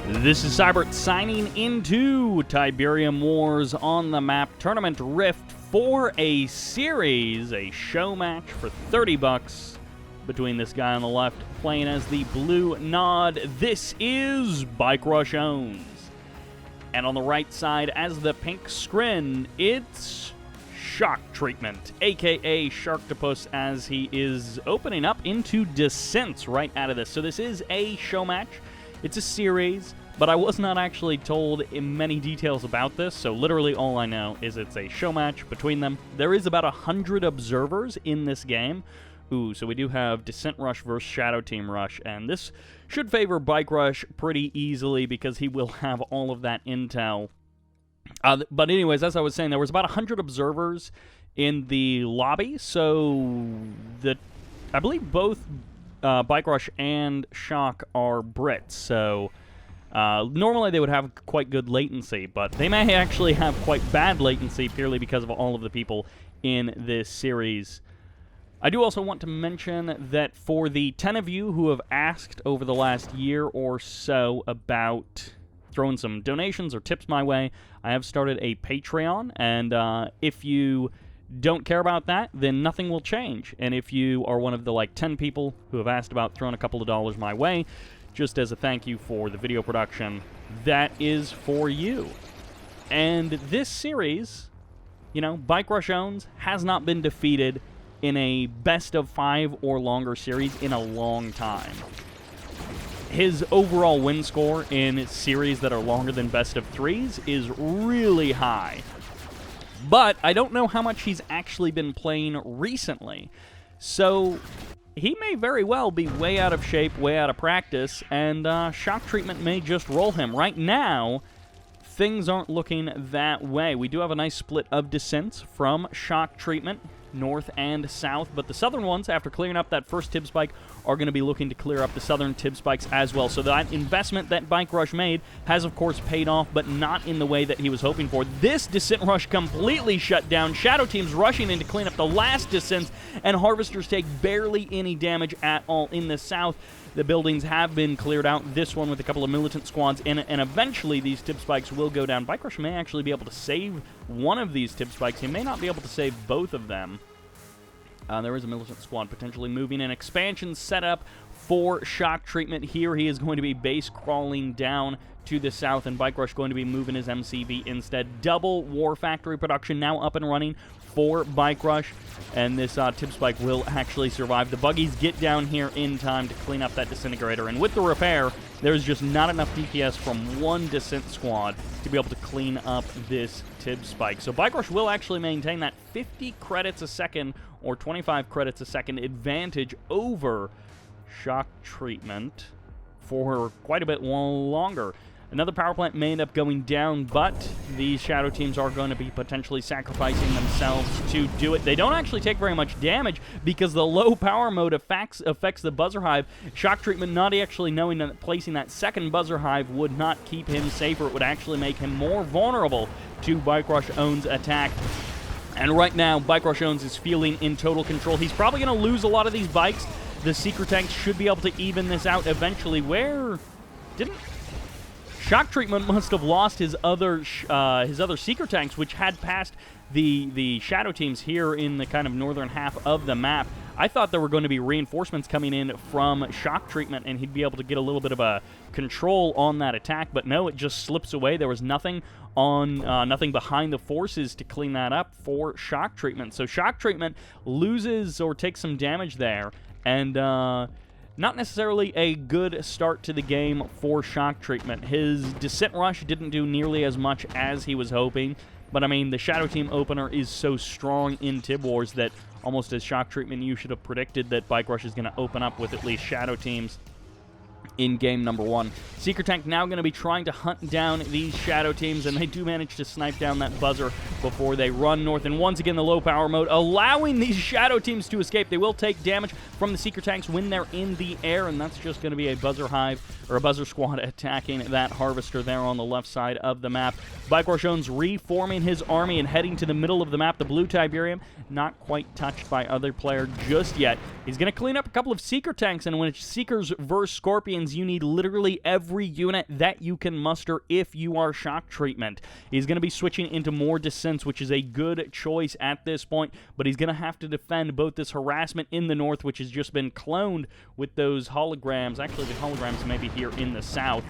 This is Sybert signing into Tiberium Wars on the map Tournament Rift for a series, a show match for $30 between this guy on the left playing as the blue nod. This is BikeRushOwnz. And on the right side as the pink scrin, it's Shocktreatment, aka Sharktopus, as he is opening up into Descents right out of this. So this is a show match. It's a series, but I was not actually told in many details about this, so literally all I know is it's a show match between them. There is about 100 observers in this game. So we do have Descent Rush versus Shadow Team Rush, and this should favor Bike Rush pretty easily because he will have all of that intel. But anyways, as I was saying, there was about 100 observers in the lobby, so I believe both Bike Rush and Shock are Brits, so normally they would have quite good latency, but they may actually have quite bad latency purely because of all of the people in this series. I do also want to mention that for the 10 of you who have asked over the last year or so about throwing some donations or tips my way, I have started a Patreon, and if you don't care about that, then nothing will change. And if you are one of the 10 people who have asked about throwing a couple of dollars my way, just as a thank you for the video production, that is for you. And this series, BikeRushOwnz has not been defeated in a best of 5 or longer series in a long time. His overall win score in series that are longer than best of 3s is really high. But I don't know how much he's actually been playing recently. So he may very well be way out of shape, way out of practice, and Shocktreatment may just roll him. Right now, things aren't looking that way. We do have a nice split of descents from Shocktreatment, north and south, but the southern ones, after clearing up that first tib spike, are going to be looking to clear up the southern tib spikes as well. So that investment that Bike Rush made has, of course, paid off, but not in the way that he was hoping for. This descent rush completely shut down. Shadow teams rushing in to clean up the last descents, and harvesters take barely any damage at all in the south. The buildings have been cleared out, this one with a couple of militant squads in it, and eventually these tib spikes will go down. Bike Rush may actually be able to save one of these tib spikes. He may not be able to save both of them. There is a militant squad potentially moving. An expansion set up for Shocktreatment here. He is going to be base crawling down to the south, and Bike Rush going to be moving his MCV instead. Double War Factory production now up and running for Bike Rush, and this tib spike will actually survive. The buggies get down here in time to clean up that disintegrator, and with the repair, there's just not enough DPS from one descent squad to be able to clean up this tib spike. So Bike Rush will actually maintain that 50 credits a second or 25 credits a second advantage over Shocktreatment for quite a bit longer. Another power plant may end up going down, but these shadow teams are going to be potentially sacrificing themselves to do it. They don't actually take very much damage because the low power mode affects the buzzer hive. Shocktreatment not actually knowing that placing that second buzzer hive would not keep him safer. It would actually make him more vulnerable to BikeRushOwnz attack. And right now, BikeRushOwnz is feeling in total control. He's probably going to lose a lot of these bikes. The secret tanks should be able to even this out eventually. Shocktreatment must have lost his other seeker tanks, which had passed the shadow teams here in the kind of northern half of the map. I thought there were going to be reinforcements coming in from Shocktreatment, and he'd be able to get a little bit of a control on that attack, but no, it just slips away. There was nothing behind the forces to clean that up for Shocktreatment. So Shocktreatment loses or takes some damage there, and not necessarily a good start to the game for Shocktreatment. His Descent Rush didn't do nearly as much as he was hoping, but I mean, the Shadow Team opener is so strong in Tib Wars that almost as Shocktreatment, you should have predicted that Bike Rush is going to open up with at least Shadow Teams in game number 1. Seeker Tank now going to be trying to hunt down these shadow teams, and they do manage to snipe down that buzzer before they run north. And once again, the low power mode allowing these shadow teams to escape. They will take damage from the Seeker Tanks when they're in the air, and that's just going to be a buzzer hive, or a buzzer squad attacking that harvester there on the left side of the map. BikeRushOwnz reforming his army and heading to the middle of the map. The blue Tiberium not quite touched by other player just yet. He's going to clean up a couple of Seeker Tanks, and when it's Seekers versus Scorpions, guns. You need literally every unit that you can muster if you are Shock Treatment. He's going to be switching into more Descents, which is a good choice at this point, but he's going to have to defend both this harassment in the north, which has just been cloned with those holograms. Actually, the holograms may be here in the south.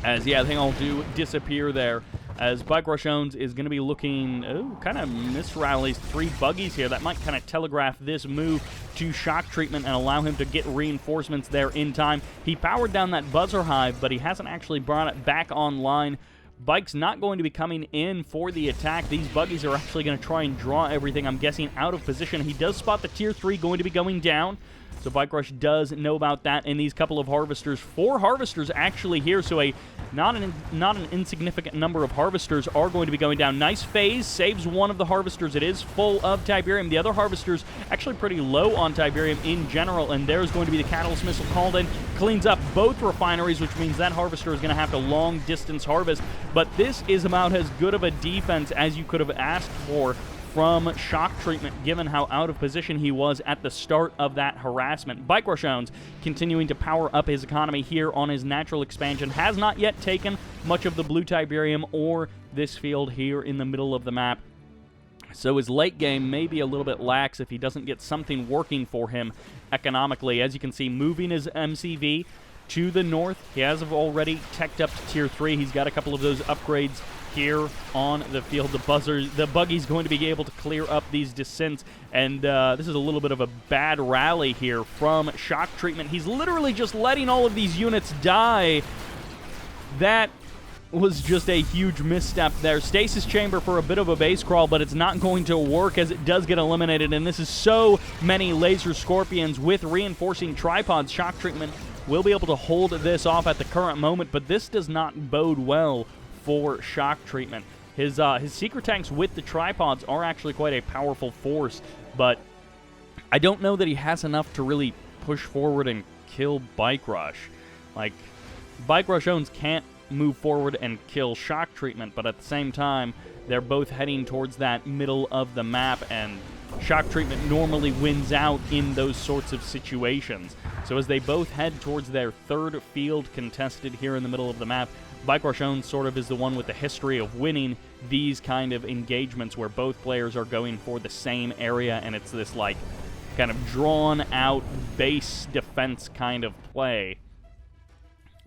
As, yeah, I think I'll do disappear there. As BikeRushOwnz is going to be looking, kind of misrallies 3 buggies here. That might kind of telegraph this move to Shock Treatment and allow him to get reinforcements there in time. He powered down that buzzer hive, but he hasn't actually brought it back online. Bike's not going to be coming in for the attack. These buggies are actually going to try and draw everything, I'm guessing, out of position. He does spot the Tier 3 going to be going down. So BikeRush does know about that in these couple of harvesters. 4 harvesters actually here, so not an insignificant number of harvesters are going to be going down. Nice phase, saves one of the harvesters. It is full of Tiberium. The other harvesters actually pretty low on Tiberium in general, and there's going to be the Catalyst Missile called in. Cleans up both refineries, which means that harvester is going to have to long-distance harvest. But this is about as good of a defense as you could have asked for from Shock Treatment, given how out of position he was at the start of that harassment. BikeRushOwnz continuing to power up his economy here on his natural expansion. Has not yet taken much of the blue Tiberium or this field here in the middle of the map. So his late game may be a little bit lax if he doesn't get something working for him economically. As you can see, moving his MCV to the north. He has already teched up to Tier 3. He's got a couple of those upgrades here on the field. The buggy's going to be able to clear up these Descents, and this is a little bit of a bad rally here from Shock Treatment. He's literally just letting all of these units die. That was just a huge misstep there. Stasis Chamber for a bit of a base crawl, but it's not going to work as it does get eliminated, and this is so many Laser Scorpions with reinforcing tripods. Shock Treatment will be able to hold this off at the current moment, but this does not bode well for Shock Treatment. His secret tanks with the tripods are actually quite a powerful force, but I don't know that he has enough to really push forward and kill BikeRush. Like, BikeRushOwnz can't move forward and kill Shock Treatment, but at the same time, they're both heading towards that middle of the map, and Shock Treatment normally wins out in those sorts of situations. So as they both head towards their third field contested here in the middle of the map, BikeRushOwnz sort of is the one with the history of winning these kind of engagements where both players are going for the same area, and it's this, like, kind of drawn-out base defense kind of play.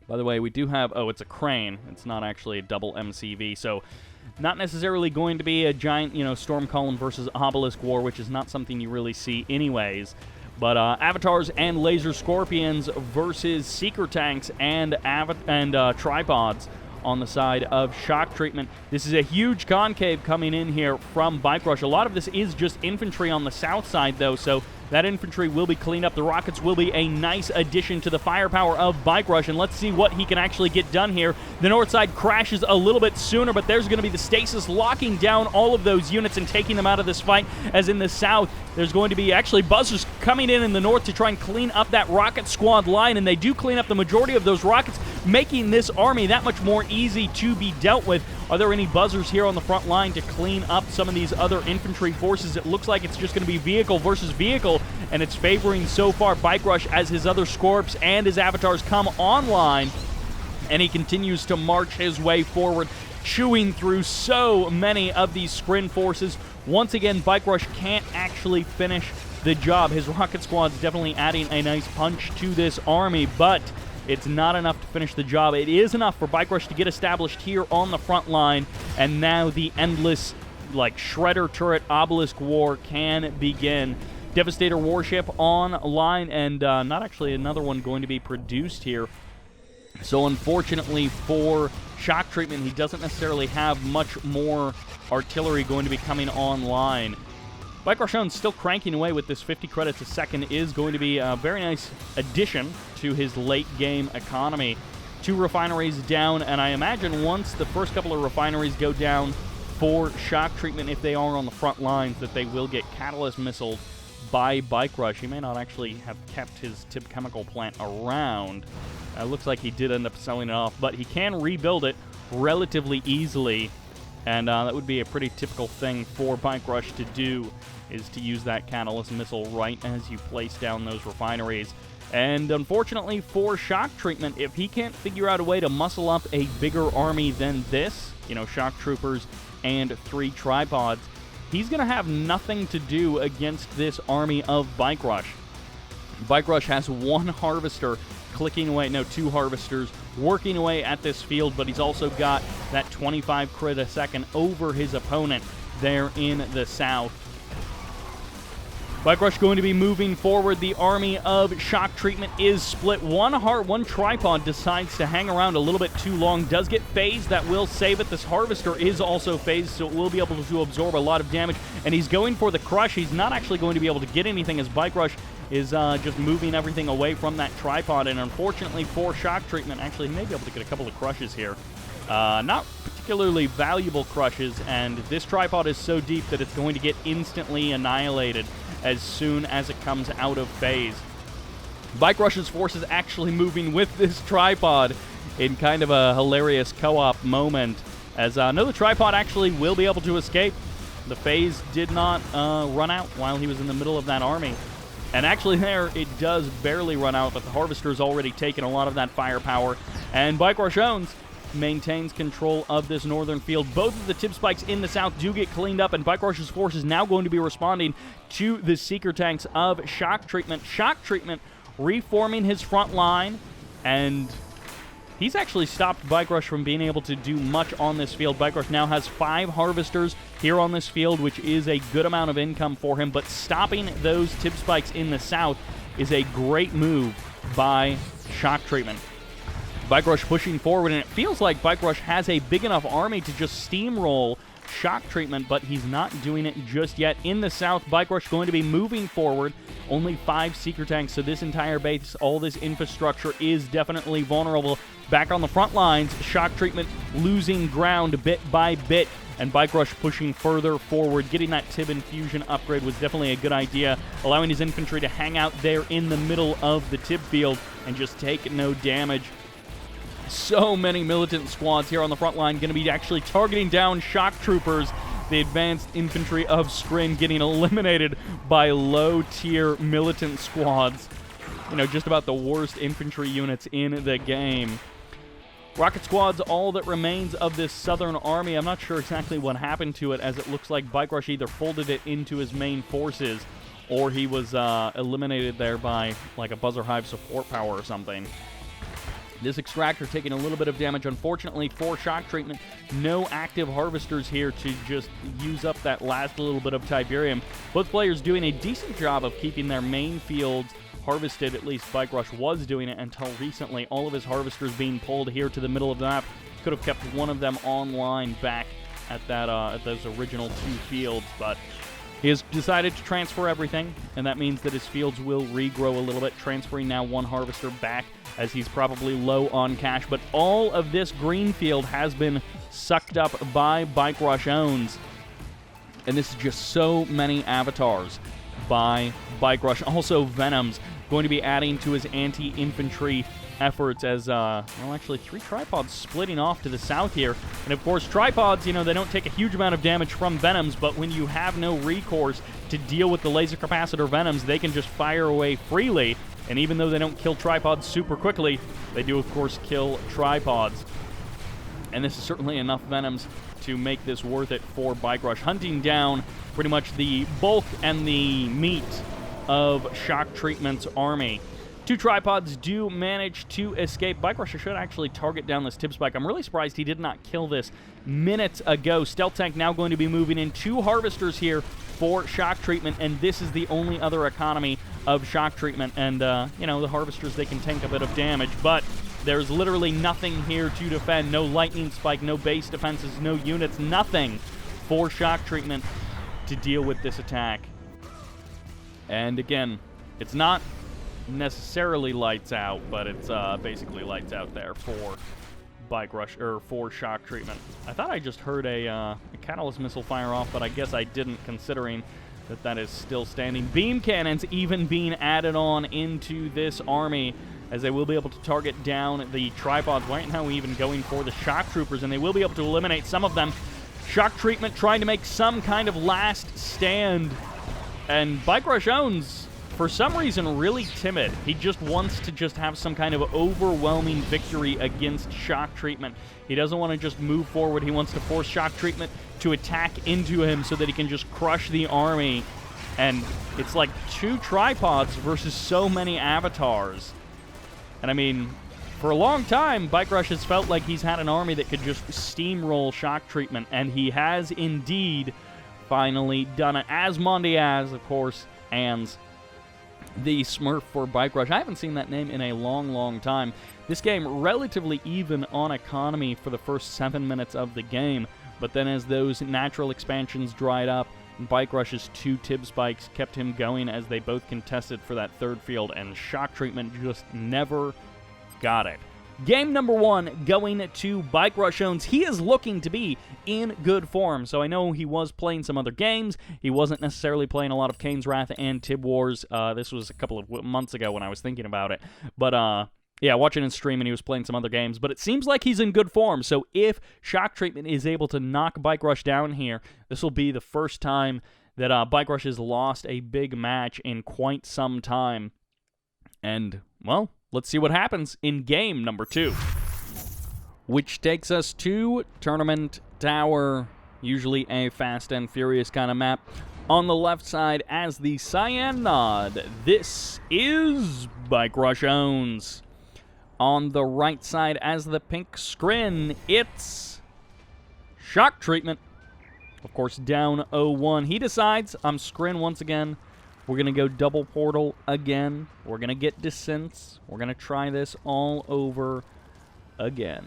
By the way, we do have... Oh, it's a crane. It's not actually a double MCV, so not necessarily going to be a giant, Storm Column versus Obelisk war, which is not something you really see anyways. But Avatars and Laser Scorpions versus Seeker Tanks and Tripods on the side of Shock Treatment. This is a huge concave coming in here from BikeRush. A lot of this is just infantry on the south side, though, so that infantry will be cleaned up. The rockets will be a nice addition to the firepower of BikeRush, and let's see what he can actually get done here. The north side crashes a little bit sooner, but there's going to be the stasis locking down all of those units and taking them out of this fight, as in the south, there's going to be actually buzzers coming in the north to try and clean up that rocket squad line, and they do clean up the majority of those rockets, making this army that much more easy to be dealt with. Are there any buzzers here on the front line to clean up some of these other infantry forces? It looks like it's just going to be vehicle versus vehicle, and it's favoring so far BikeRush as his other Scorps and his Avatars come online, and he continues to march his way forward, chewing through so many of these Skrin forces. Once again, BikeRush can't actually finish the job. His rocket squad's definitely adding a nice punch to this army, but it's not enough to finish the job. It is enough for BikeRush to get established here on the front line, and now the endless, like, Shredder Turret Obelisk War can begin. Devastator warship online, and not actually another one going to be produced here. So unfortunately for Shock Treatment, he doesn't necessarily have much more artillery going to be coming online. BikeRushOwnz still cranking away with this 50 credits a second is going to be a very nice addition to his late-game economy. 2 refineries down, and I imagine once the first couple of refineries go down for Shock Treatment, if they are on the front lines, that they will get catalyst missiled by BikeRush. He may not actually have kept his Tib chemical plant around. It looks like he did end up selling it off, but he can rebuild it relatively easily, and that would be a pretty typical thing for BikeRush to do, is to use that catalyst missile right as you place down those refineries. And unfortunately for Shock Treatment, if he can't figure out a way to muscle up a bigger army than this, you know, shock troopers and 3 tripods, he's going to have nothing to do against this army of Bike Rush. Bike Rush has 1 harvester clicking away, no, 2 harvesters working away at this field, but he's also got that 25 crit a second over his opponent there in the south. Bike Rush going to be moving forward. The army of Shock Treatment is split. 1 tripod decides to hang around a little bit too long. Does get phased. That will save it. This harvester is also phased, so it will be able to absorb a lot of damage. And he's going for the crush. He's not actually going to be able to get anything as Bike Rush is just moving everything away from that tripod. And unfortunately for Shock Treatment, actually he may be able to get a couple of crushes here. Not particularly valuable crushes, and this tripod is so deep that it's going to get instantly annihilated as soon as it comes out of phase. Bike Rush's force is actually moving with this tripod in kind of a hilarious co-op moment, as no, the tripod actually will be able to escape. The phase did not run out while he was in the middle of that army. And actually there, it does barely run out, but the harvester's already taken a lot of that firepower. And BikeRushOwnz maintains control of this northern field. Both of the tip spikes in the south do get cleaned up, and Bike Rush's force is now going to be responding to the seeker tanks of Shock Treatment. Shock Treatment reforming his front line, and he's actually stopped Bike Rush from being able to do much on this field. Bike Rush now has 5 harvesters here on this field, which is a good amount of income for him, but stopping those tip spikes in the south is a great move by Shock Treatment. Bike Rush pushing forward, and it feels like Bike Rush has a big enough army to just steamroll Shock Treatment, but he's not doing it just yet. In the south, Bike Rush going to be moving forward. Only 5 seeker tanks, so this entire base, all this infrastructure is definitely vulnerable. Back on the front lines, Shock Treatment losing ground bit by bit, and Bike Rush pushing further forward. Getting that Tib Infusion upgrade was definitely a good idea, allowing his infantry to hang out there in the middle of the Tib field and just take no damage. So many militant squads here on the front line going to be actually targeting down shock troopers. The advanced infantry of Skrin getting eliminated by low-tier militant squads. You know, just about the worst infantry units in the game. Rocket Squad's all that remains of this southern army. I'm not sure exactly what happened to it, as it looks like Bike Rush either folded it into his main forces or he was eliminated there by like a Buzzer Hive support power or something. This extractor taking a little bit of damage. Unfortunately for Shock Treatment, no active harvesters here to just use up that last little bit of Tiberium. Both players doing a decent job of keeping their main fields harvested. At least Bike Rush was doing it until recently. All of his harvesters being pulled here to the middle of the map. Could have kept one of them online back at that at those original 2 fields, but he has decided to transfer everything, and that means that his fields will regrow a little bit, transferring now 1 harvester back as he's probably low on cash. But all of this green field has been sucked up by BikeRushOwnz, and this is just so many avatars by Bike Rush. Also, Venom's going to be adding to his anti-infantry efforts as, well, actually 3 tripods splitting off to the south here. And of course, tripods, you know, they don't take a huge amount of damage from Venoms, but when you have no recourse to deal with the laser capacitor Venoms, they can just fire away freely. And even though they don't kill tripods super quickly, they do, of course, kill tripods. And this is certainly enough Venoms to make this worth it for Bike Rush, hunting down pretty much the bulk and the meat of Shock Treatment's army. 2 tripods do manage to escape. Bike Rush should actually target down this tip spike. I'm really surprised he did not kill this minutes ago. Stealth Tank now going to be moving in. 2 harvesters here for Shock Treatment, and this is the only other economy of Shock Treatment. And, you know, the harvesters, they can tank a bit of damage, but there's literally nothing here to defend. No lightning spike, no base defenses, no units, nothing for Shock Treatment to deal with this attack. And again, it's not necessarily lights out, but it's basically lights out there for Bike Rush, or for Shock Treatment. I thought I just heard a catalyst missile fire off, but I guess I didn't, considering that that is still standing. Beam cannons even being added on into this army, as they will be able to target down the tripods. Right now even going for the shock troopers, and they will be able to eliminate some of them. Shock Treatment trying to make some kind of last stand, and BikeRushOwnz for some reason, really timid. He just wants to just have some kind of overwhelming victory against Shocktreatment. He doesn't want to just move forward. He wants to force Shocktreatment to attack into him so that he can just crush the army. And it's like 2 tripods versus so many avatars. And I mean, for a long time, BikeRush has felt like he's had an army that could just steamroll Shocktreatment, and he has indeed finally done it. Asmondiaz, of course, and the Smurf for BikeRush. I haven't seen that name in a long, long time. This game relatively even on economy for the first 7 minutes of the game, but then as those natural expansions dried up, BikeRush's 2 Tib spikes kept him going as they both contested for that 3rd field, and Shocktreatment just never got it. Game number 1 going to BikeRushOwnz. He is looking to be in good form. So I know he was playing some other games. He wasn't necessarily playing a lot of Kane's Wrath and Tib Wars. This was a couple of months ago when I was thinking about it. But yeah, watching his stream and he was playing some other games. But it seems like he's in good form. So if Shocktreatment is able to knock BikeRush down here, this will be the first time that BikeRush has lost a big match in quite some time. And, well, let's see what happens in game number 2, which takes us to Tournament Tower, usually a fast and furious kind of map. On the left side as the cyan nod, this is BikeRushOwnz. On the right side as the pink screen, it's Shocktreatment. Of course, down 0-1. He decides, I'm screen once again. We're going to go double portal again. We're going to get descents. We're going to try this all over again.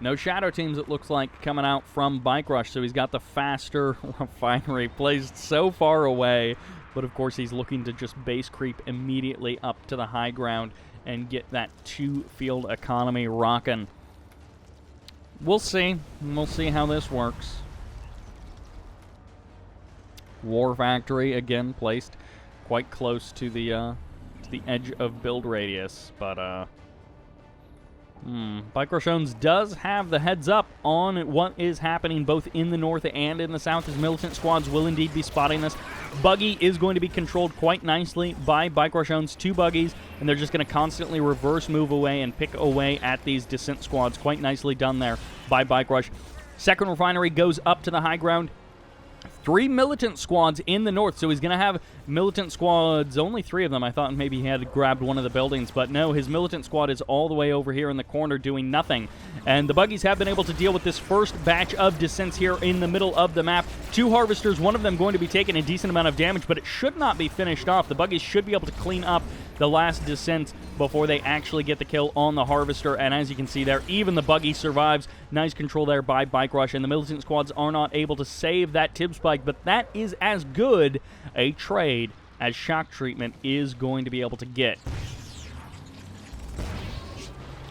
No shadow teams, it looks like, coming out from BikeRush, so he's got the faster refinery placed so far away. But, of course, he's looking to just base creep immediately up to the high ground and get that 2-field economy rocking. We'll see. We'll see how this works. War Factory, again, placed quite close to the edge of build radius. But, BikeRushOwnz does have the heads up on what is happening both in the north and in the south, as militant squads will indeed be spotting this. Buggy is going to be controlled quite nicely by BikeRushOwnz, 2 buggies, and they're just going to constantly reverse move away and pick away at these descent squads. Quite nicely done there by BikeRush. Second refinery goes up to the high ground. 3 militant squads in the north, so he's going to have militant squads, only 3 of them. I thought maybe he had grabbed one of the buildings, but no, his militant squad is all the way over here in the corner doing nothing. And the buggies have been able to deal with this first batch of descents here in the middle of the map. 2 harvesters, one of them going to be taking a decent amount of damage, but it should not be finished off. The buggies should be able to clean up the last descent before they actually get the kill on the harvester. And as you can see there, even the buggy survives. Nice control there by BikeRush, and the militant squads are not able to save that Tib spike, but that is as good a trade as Shocktreatment is going to be able to get.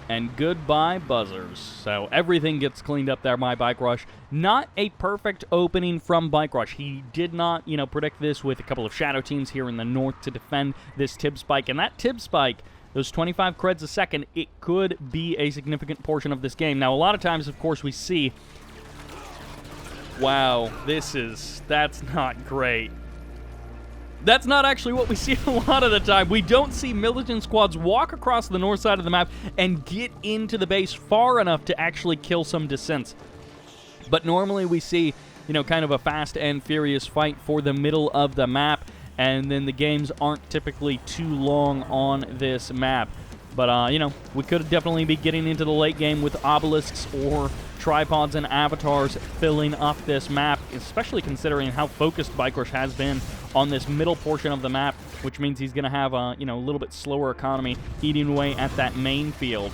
And goodbye buzzers. So everything gets cleaned up there by BikeRush. Not a perfect opening from BikeRush. He did not, predict this with a couple of shadow teams here in the north to defend this Tib spike. And that Tib spike, those 25 creds a second, it could be a significant portion of this game. Now, a lot of times, of course, we see, wow, that's not great. That's not actually what we see a lot of the time. We don't see militant squads walk across the north side of the map and get into the base far enough to actually kill some descents. But normally we see, kind of a fast and furious fight for the middle of the map, and then the games aren't typically too long on this map. But, we could definitely be getting into the late game with obelisks or tripods and avatars filling up this map, especially considering how focused BikeRush has been on this middle portion of the map, which means he's going to have a, a little bit slower economy eating away at that main field.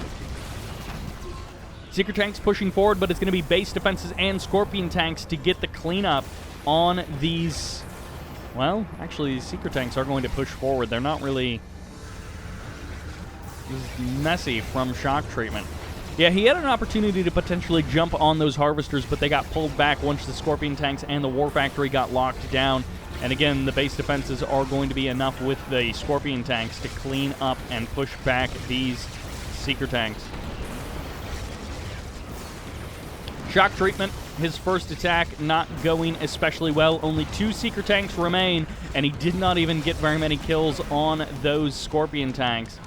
Secret tanks pushing forward, but it's going to be base defenses and scorpion tanks to get the cleanup on these. Well, actually, these secret tanks are going to push forward. They're not really messy from Shocktreatment. Yeah, he had an opportunity to potentially jump on those harvesters, but they got pulled back once the scorpion tanks and the war factory got locked down. And again, the base defenses are going to be enough with the scorpion tanks to clean up and push back these seeker tanks. Shocktreatment, his first attack not going especially well. Only 2 seeker tanks remain, and he did not even get very many kills on those Scorpion tanks.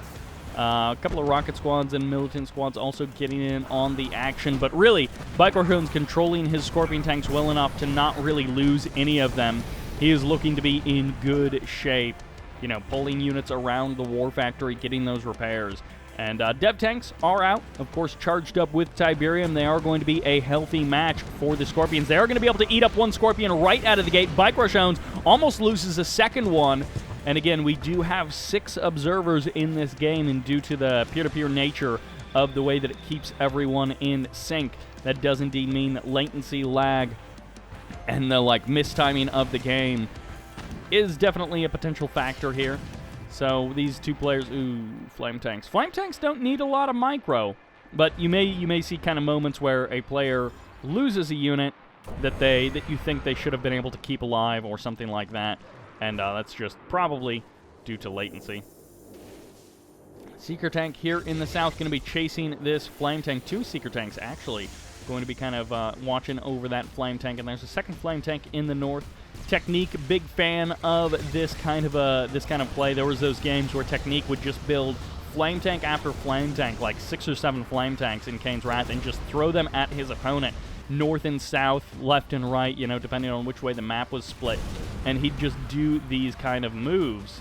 A couple of rocket squads and militant squads also getting in on the action, but really, BikeRushOwnz controlling his Scorpion tanks well enough to not really lose any of them. He is looking to be in good shape, you know, pulling units around the war factory, getting those repairs. And dev tanks are out, of course, charged up with Tiberium. They are going to be a healthy match for the Scorpions. They are going to be able to eat up one Scorpion right out of the gate. BikeRushOwnz almost loses a second one. And again, we do have 6 observers in this game, and due to the peer-to-peer nature of the way that it keeps everyone in sync, that does indeed mean that latency, lag, and the mistiming of the game is definitely a potential factor here. So these 2 players, ooh, flame tanks. Flame tanks don't need a lot of micro, but you may see kind of moments where a player loses a unit that you think they should have been able to keep alive or something like that. And that's just probably due to latency. Seeker tank here in the south going to be chasing this flame tank. 2 seeker tanks, actually, going to be kind of watching over that flame tank. And there's a second flame tank in the north. Technique, big fan of this kind of play. There was those games where Technique would just build flame tank after flame tank, like 6 or 7 flame tanks in Kane's Wrath, and just throw them at his opponent. North and south, left and right, you know, depending on which way the map was split. And he'd just do these kind of moves.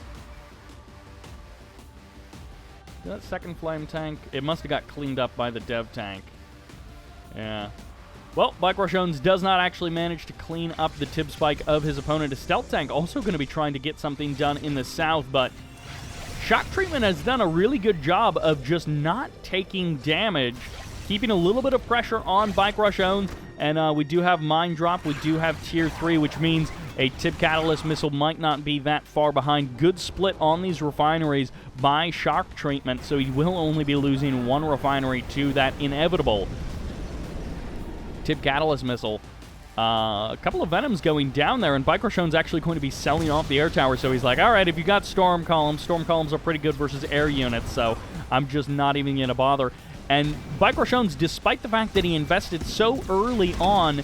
That second flame tank, it must have got cleaned up by the dev tank. Yeah. Well, BikeRushOwnz does not actually manage to clean up the tib spike of his opponent. A stealth tank also going to be trying to get something done in the south, but Shocktreatment has done a really good job of just not taking damage, keeping a little bit of pressure on BikeRushOwnz, and we do have Mine Drop, we do have Tier 3, which means a Tib Catalyst missile might not be that far behind. Good split on these refineries by Shocktreatment, so he will only be losing 1 refinery to that inevitable Tib Catalyst missile. A couple of Venoms going down there, and BikeRushOwnz actually going to be selling off the air tower, so he's like, all right, if you got Storm Columns are pretty good versus air units, so I'm just not even going to bother. And BikeRushOwnz, despite the fact that he invested so early on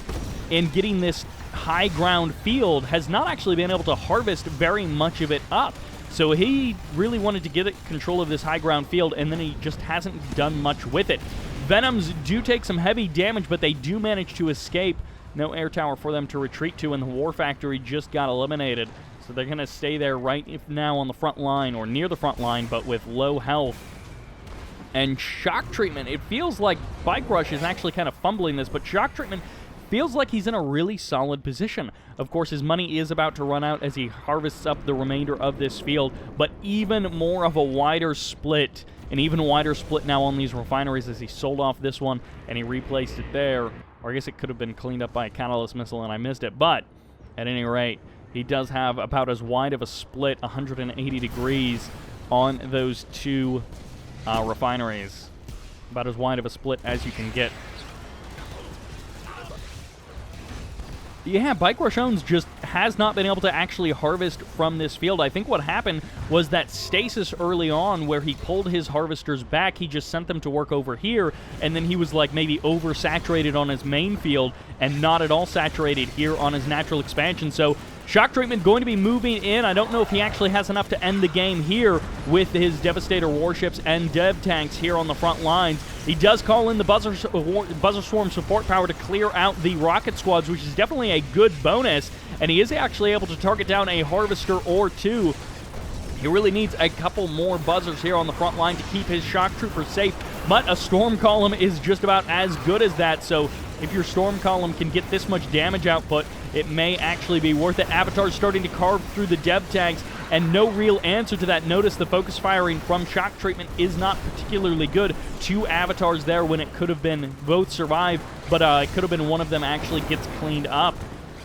in getting this high ground field, has not actually been able to harvest very much of it up. So he really wanted to get control of this high ground field, and then he just hasn't done much with it. Venoms do take some heavy damage, but they do manage to escape. No air tower for them to retreat to, and the war factory just got eliminated. So they're going to stay there right now on the front line, or near the front line, but with low health. And Shocktreatment, it feels like BikeRush is actually kind of fumbling this, but Shocktreatment feels like he's in a really solid position. Of course, his money is about to run out as he harvests up the remainder of this field, but even more of a wider split, an even wider split now on these refineries as he sold off this one and he replaced it there. Or I guess it could have been cleaned up by a Catalyst missile and I missed it, but at any rate, he does have about as wide of a split, 180 degrees, on those 2 refineries. About as wide of a split as you can get. Yeah, BikeRushOwnz just has not been able to actually harvest from this field. I think what happened was that stasis early on where he pulled his harvesters back, he just sent them to work over here, and then he was like maybe oversaturated on his main field and not at all saturated here on his natural expansion. So Shocktreatment going to be moving in. I don't know if he actually has enough to end the game here with his Devastator warships and dev tanks here on the front lines. He does call in the Buzzer Swarm support power to clear out the rocket squads, which is definitely a good bonus, and he is actually able to target down a harvester or 2. He really needs a couple more buzzers here on the front line to keep his shock troopers safe, but a storm column is just about as good as that, so if your storm column can get this much damage output, it may actually be worth it. Avatar's starting to carve through the dev tanks, and no real answer to that. Notice the focus firing from Shocktreatment is not particularly good. 2 avatars there when it could have been both survive, but it could have been one of them actually gets cleaned up.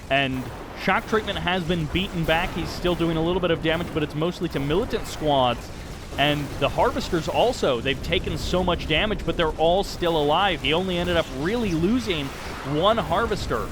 And Shocktreatment has been beaten back. He's still doing a little bit of damage, but it's mostly to militant squads. And the harvesters also, they've taken so much damage, but they're all still alive. He only ended up really losing 1 harvester.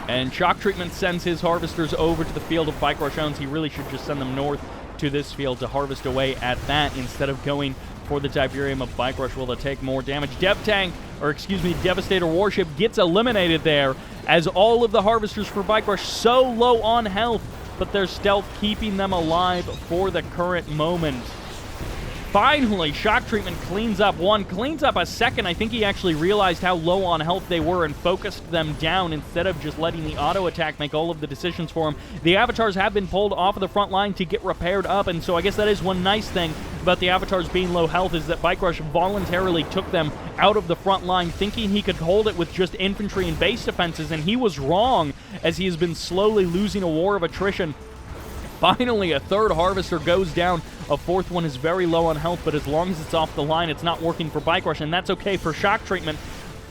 And Shocktreatment sends his harvesters over to the field of BikeRushOwnz. He really should just send them north to this field to harvest away at that instead of going for the Tiberium of BikeRush. Will they take more damage? Devastator warship gets eliminated there as all of the harvesters for BikeRush so low on health but their stealth keeping them alive for the current moment. Finally, Shocktreatment cleans up one, cleans up a second. I think he actually realized how low on health they were and focused them down instead of just letting the auto attack make all of the decisions for him. The avatars have been pulled off of the front line to get repaired up, and so I guess that is one nice thing about the avatars being low health, is that BikeRush voluntarily took them out of the front line, thinking he could hold it with just infantry and base defenses, and he was wrong, as he has been slowly losing a war of attrition. Finally, a third Harvester goes down. A fourth one is very low on health, but as long as it's off the line, it's not working for BikeRush, and that's okay for Shocktreatment.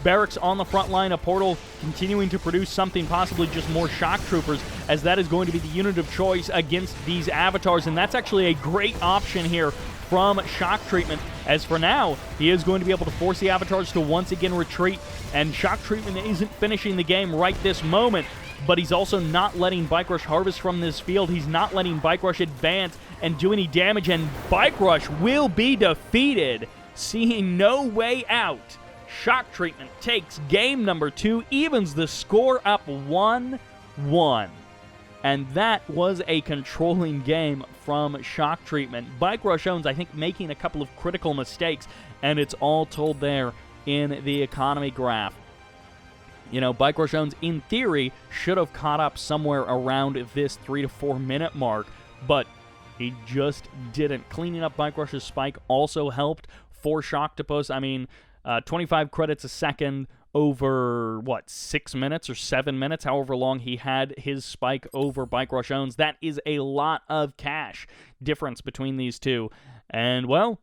Barracks on the front line, a portal continuing to produce something, possibly just more shock troopers, as that is going to be the unit of choice against these avatars, and that's actually a great option here from Shocktreatment, as for now, he is going to be able to force the avatars to once again retreat, and Shocktreatment isn't finishing the game right this moment, but he's also not letting BikeRush harvest from this field. He's not letting BikeRush advance and do any damage, and BikeRush will be defeated. Seeing no way out, Shocktreatment takes game number 2, evens the score up 1-1. And that was a controlling game from Shocktreatment. BikeRushOwnz, I think, making a couple of critical mistakes, and it's all told there in the economy graph. You know, BikeRushOwnz, in theory, should have caught up somewhere around this 3 to 4 minute mark, but he just didn't. Cleaning up BikeRush's spike also helped for Shocktopus. I mean, 25 credits a second over, 6 minutes or 7 minutes, however long he had his spike over BikeRushOwnz. That is a lot of cash difference between these two. And, well,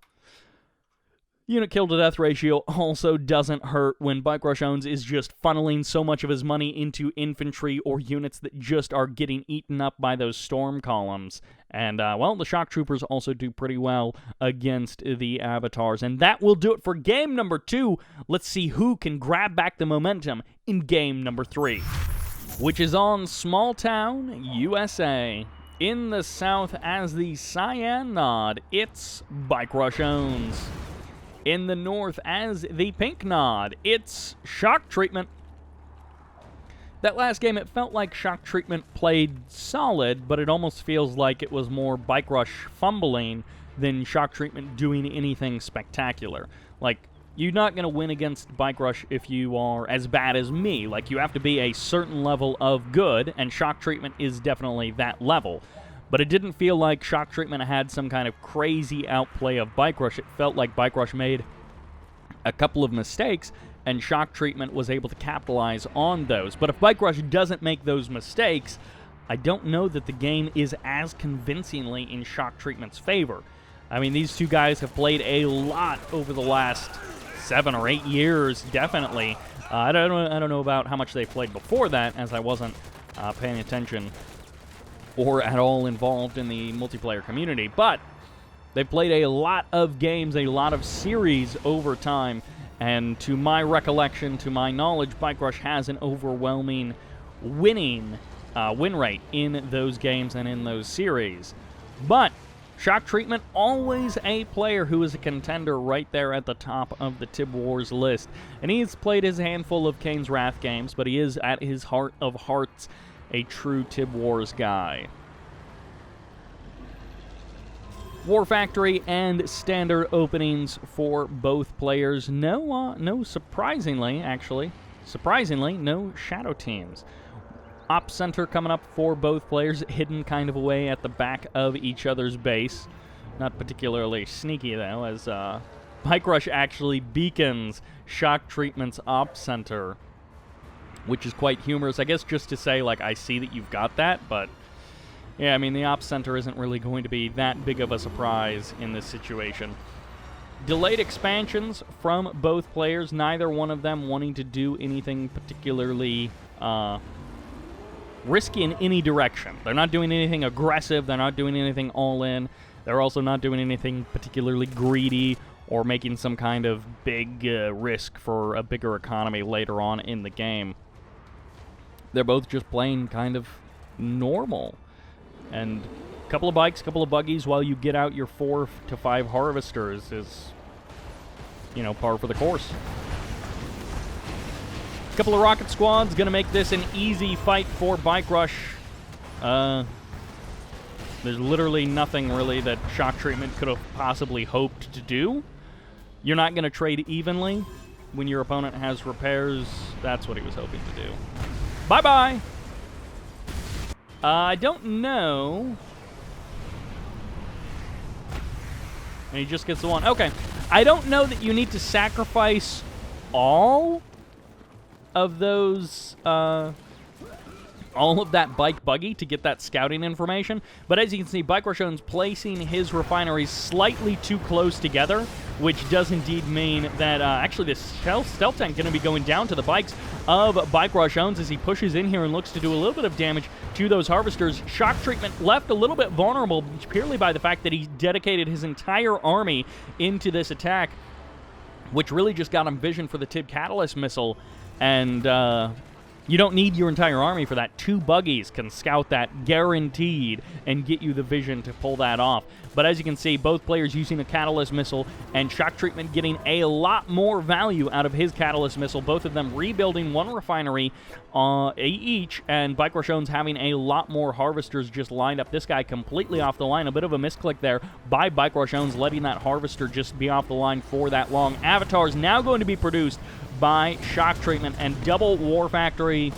unit kill-to-death ratio also doesn't hurt when BikeRushOwnz is just funneling so much of his money into infantry or units that just are getting eaten up by those storm columns. And, well, the shock troopers also do pretty well against the avatars. And that will do it for game number 2. Let's see who can grab back the momentum in game number 3, which is on Small Town, USA. In the south, as the cyan nod, it's BikeRushOwnz. In the north, as the pink nod, it's Shocktreatment. That last game, it felt like Shocktreatment played solid, but it almost feels like it was more BikeRush fumbling than Shocktreatment doing anything spectacular. Like, you're not going to win against BikeRush if you are as bad as me. Like, you have to be a certain level of good, and Shocktreatment is definitely that level. But it didn't feel like Shocktreatment had some kind of crazy outplay of BikeRush. It felt like BikeRush made a couple of mistakes, and Shocktreatment was able to capitalize on those. But if BikeRush doesn't make those mistakes, I don't know that the game is as convincingly in Shocktreatment's favor. I mean, these two guys have played a lot over the last 7 or 8 years, definitely. I don't know about how much they played before that, as I wasn't paying attention or at all involved in the multiplayer community, but they've played a lot of games, a lot of series over time, and to my recollection, to my knowledge, BikeRush has an overwhelming win rate in those games and in those series. But Shocktreatment, always a player who is a contender right there at the top of the Tib Wars list, and he's played his handful of Kane's Wrath games, but he is, at his heart of hearts, a true Tib Wars guy. War Factory and standard openings for both players. No, surprisingly, no Shadow Teams. Op Center coming up for both players, hidden kind of away at the back of each other's base. Not particularly sneaky, though, as BikeRush actually beacons Shocktreatment's Op Center, which is quite humorous. I guess just to say, like, I see that you've got that, but yeah, I mean, the Ops Center isn't really going to be that big of a surprise in this situation. Delayed expansions from both players, neither one of them wanting to do anything particularly risky in any direction. They're not doing anything aggressive, they're not doing anything all-in, they're also not doing anything particularly greedy or making some kind of big risk for a bigger economy later on in the game. They're both just playing kind of normal. And a couple of bikes, couple of buggies while you get out your 4 to 5 harvesters is, you know, par for the course. A couple of rocket squads going to make this an easy fight for BikeRush. There's literally nothing really that Shocktreatment could have possibly hoped to do. You're not going to trade evenly when your opponent has repairs. That's what he was hoping to do. Bye-bye! I don't know. And he just gets the one. Okay. I don't know that you need to sacrifice all of those, all of that bike buggy to get that scouting information. But as you can see, BikeRushOwnz placing his refineries slightly too close together, which does indeed mean that actually this stealth tank going to be going down to the bikes of BikeRushOwnz as he pushes in here and looks to do a little bit of damage to those harvesters. Shocktreatment left a little bit vulnerable purely by the fact that he dedicated his entire army into this attack, which really just got him vision for the Tib Catalyst missile. And you don't need your entire army for that. 2 buggies can scout that guaranteed and get you the vision to pull that off. But as you can see, both players using a Catalyst missile and Shocktreatment getting a lot more value out of his Catalyst missile. Both of them rebuilding 1 refinery each, and BikeRushOwnz having a lot more harvesters just lined up. This guy completely off the line. A bit of a misclick there by BikeRushOwnz, letting that harvester just be off the line for that long. Avatars now going to be produced by Shocktreatment, and double War Factory.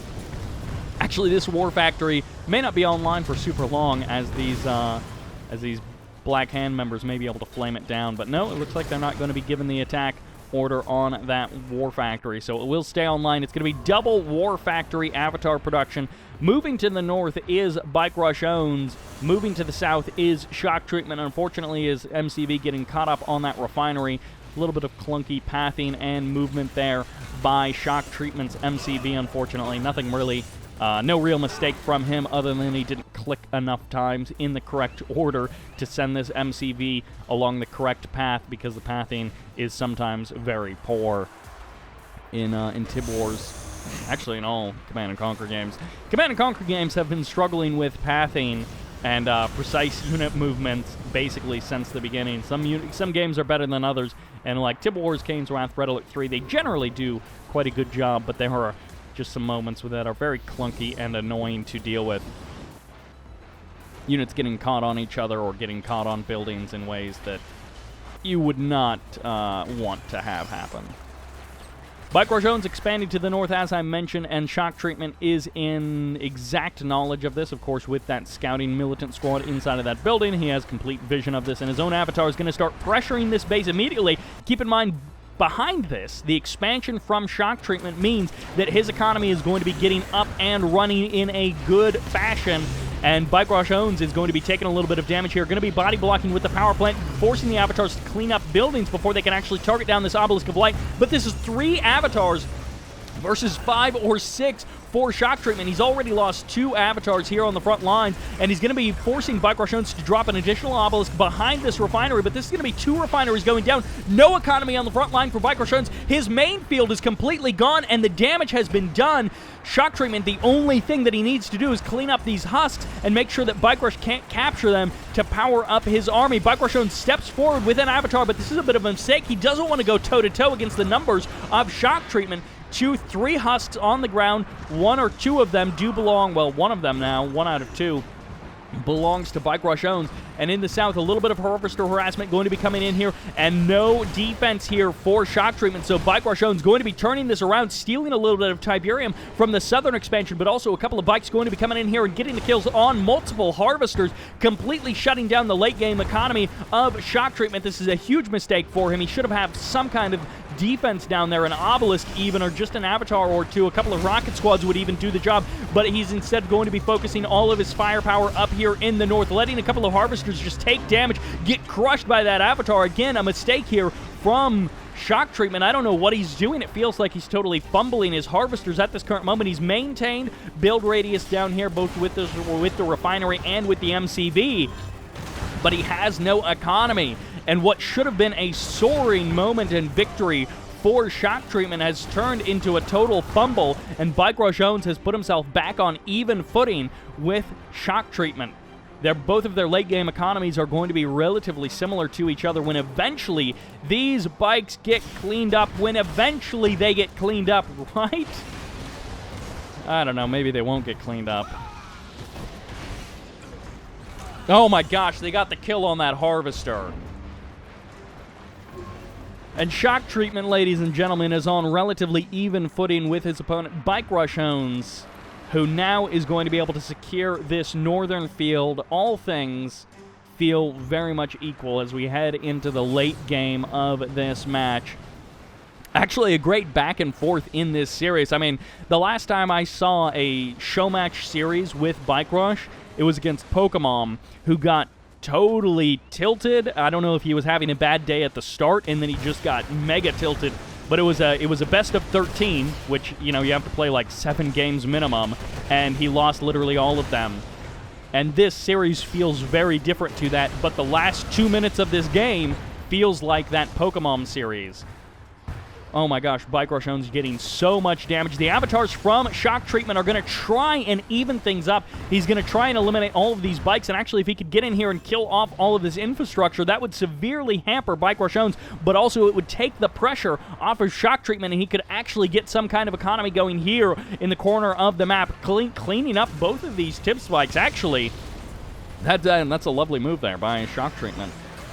Actually, this War Factory may not be online for super long as these Black Hand members may be able to flame it down. But no, it looks like they're not going to be given the attack order on that War Factory, so it will stay online. It's going to be double War Factory Avatar production. Moving to the north is BikeRushOwnz. Moving to the south is Shocktreatment. Unfortunately, is MCV getting caught up on that refinery. A little bit of clunky pathing and movement there by Shocktreatment's MCV, unfortunately. Nothing really, no real mistake from him other than he didn't click enough times in the correct order to send this MCV along the correct path, because the pathing is sometimes very poor in Tib Wars. Actually, in all Command & Conquer games. Command & Conquer games have been struggling with pathing and precise unit movements basically since the beginning. Some games are better than others, and like Tib Wars, Kane's Wrath, Red Alert 3, they generally do quite a good job, but there are just some moments that are very clunky and annoying to deal with. Units getting caught on each other or getting caught on buildings in ways that you would not want to have happen. BikeRushOwnz expanding to the north, as I mentioned, and Shocktreatment is in exact knowledge of this. Of course, with that scouting militant squad inside of that building, he has complete vision of this, and his own avatar is going to start pressuring this base immediately. Keep in mind, behind this, the expansion from Shocktreatment means that his economy is going to be getting up and running in a good fashion. And BikeRushOwnz is going to be taking a little bit of damage here. Going to be body blocking with the power plant, forcing the avatars to clean up buildings before they can actually target down this obelisk of light. But this is 3 avatars versus 5 or 6 for Shocktreatment. He's already lost 2 avatars here on the front lines, and he's going to be forcing BikeRushOwnz to drop an additional obelisk behind this refinery, but this is going to be 2 refineries going down. No economy on the front line for BikeRushOwnz. His main field is completely gone, and the damage has been done. Shocktreatment, the only thing that he needs to do is clean up these husks and make sure that BikeRush can't capture them to power up his army. BikeRushOwnz steps forward with an avatar, but this is a bit of a mistake. He doesn't want to go toe-to-toe against the numbers of Shocktreatment. 3 husks on the ground. 1 or 2 of them do belong, well, 1 of them now, 1 out of 2, belongs to BikeRushOwnz. And in the south, a little bit of harvester harassment going to be coming in here, and no defense here for Shocktreatment. So BikeRushOwnz going to be turning this around, stealing a little bit of Tiberium from the southern expansion, but also a couple of bikes going to be coming in here and getting the kills on multiple harvesters, completely shutting down the late game economy of Shocktreatment. This is a huge mistake for him. He should have had some kind of defense down there, an obelisk even, or just an avatar or 2. A couple of rocket squads would even do the job, but he's instead going to be focusing all of his firepower up here in the north, letting a couple of harvesters just take damage, get crushed by that avatar. Again, a mistake here from Shocktreatment. I don't know what he's doing. It feels like he's totally fumbling his harvesters at this current moment. He's maintained build radius down here, both with the refinery and with the MCV, but he has no economy. And what should have been a soaring moment and victory for Shocktreatment has turned into a total fumble, and BikeRushOwnz has put himself back on even footing with Shocktreatment. Both of their late game economies are going to be relatively similar to each other when eventually these bikes get cleaned up, when eventually they get cleaned up, right? I don't know, maybe they won't get cleaned up. Oh my gosh, they got the kill on that harvester. And Shocktreatment, ladies and gentlemen, is on relatively even footing with his opponent, BikeRushOwnz, who now is going to be able to secure this northern field. All things feel very much equal as we head into the late game of this match. Actually, a great back and forth in this series. I mean, the last time I saw a show match series with BikeRush, it was against Pokemon, who got totally tilted. I don't know if he was having a bad day at the start, and then he just got mega tilted. But it was a best of 13, which, you know, you have to play like 7 games minimum, and he lost literally all of them. And this series feels very different to that, but the last 2 minutes of this game feels like that Pokemon series. Oh my gosh, BikeRushOwnz getting so much damage. The avatars from Shocktreatment are going to try and even things up. He's going to try and eliminate all of these bikes, and actually if he could get in here and kill off all of this infrastructure, that would severely hamper BikeRushOwnz, but also it would take the pressure off of Shocktreatment, and he could actually get some kind of economy going here in the corner of the map, cleaning up both of these tip spikes. Actually, that's a lovely move there by Shocktreatment.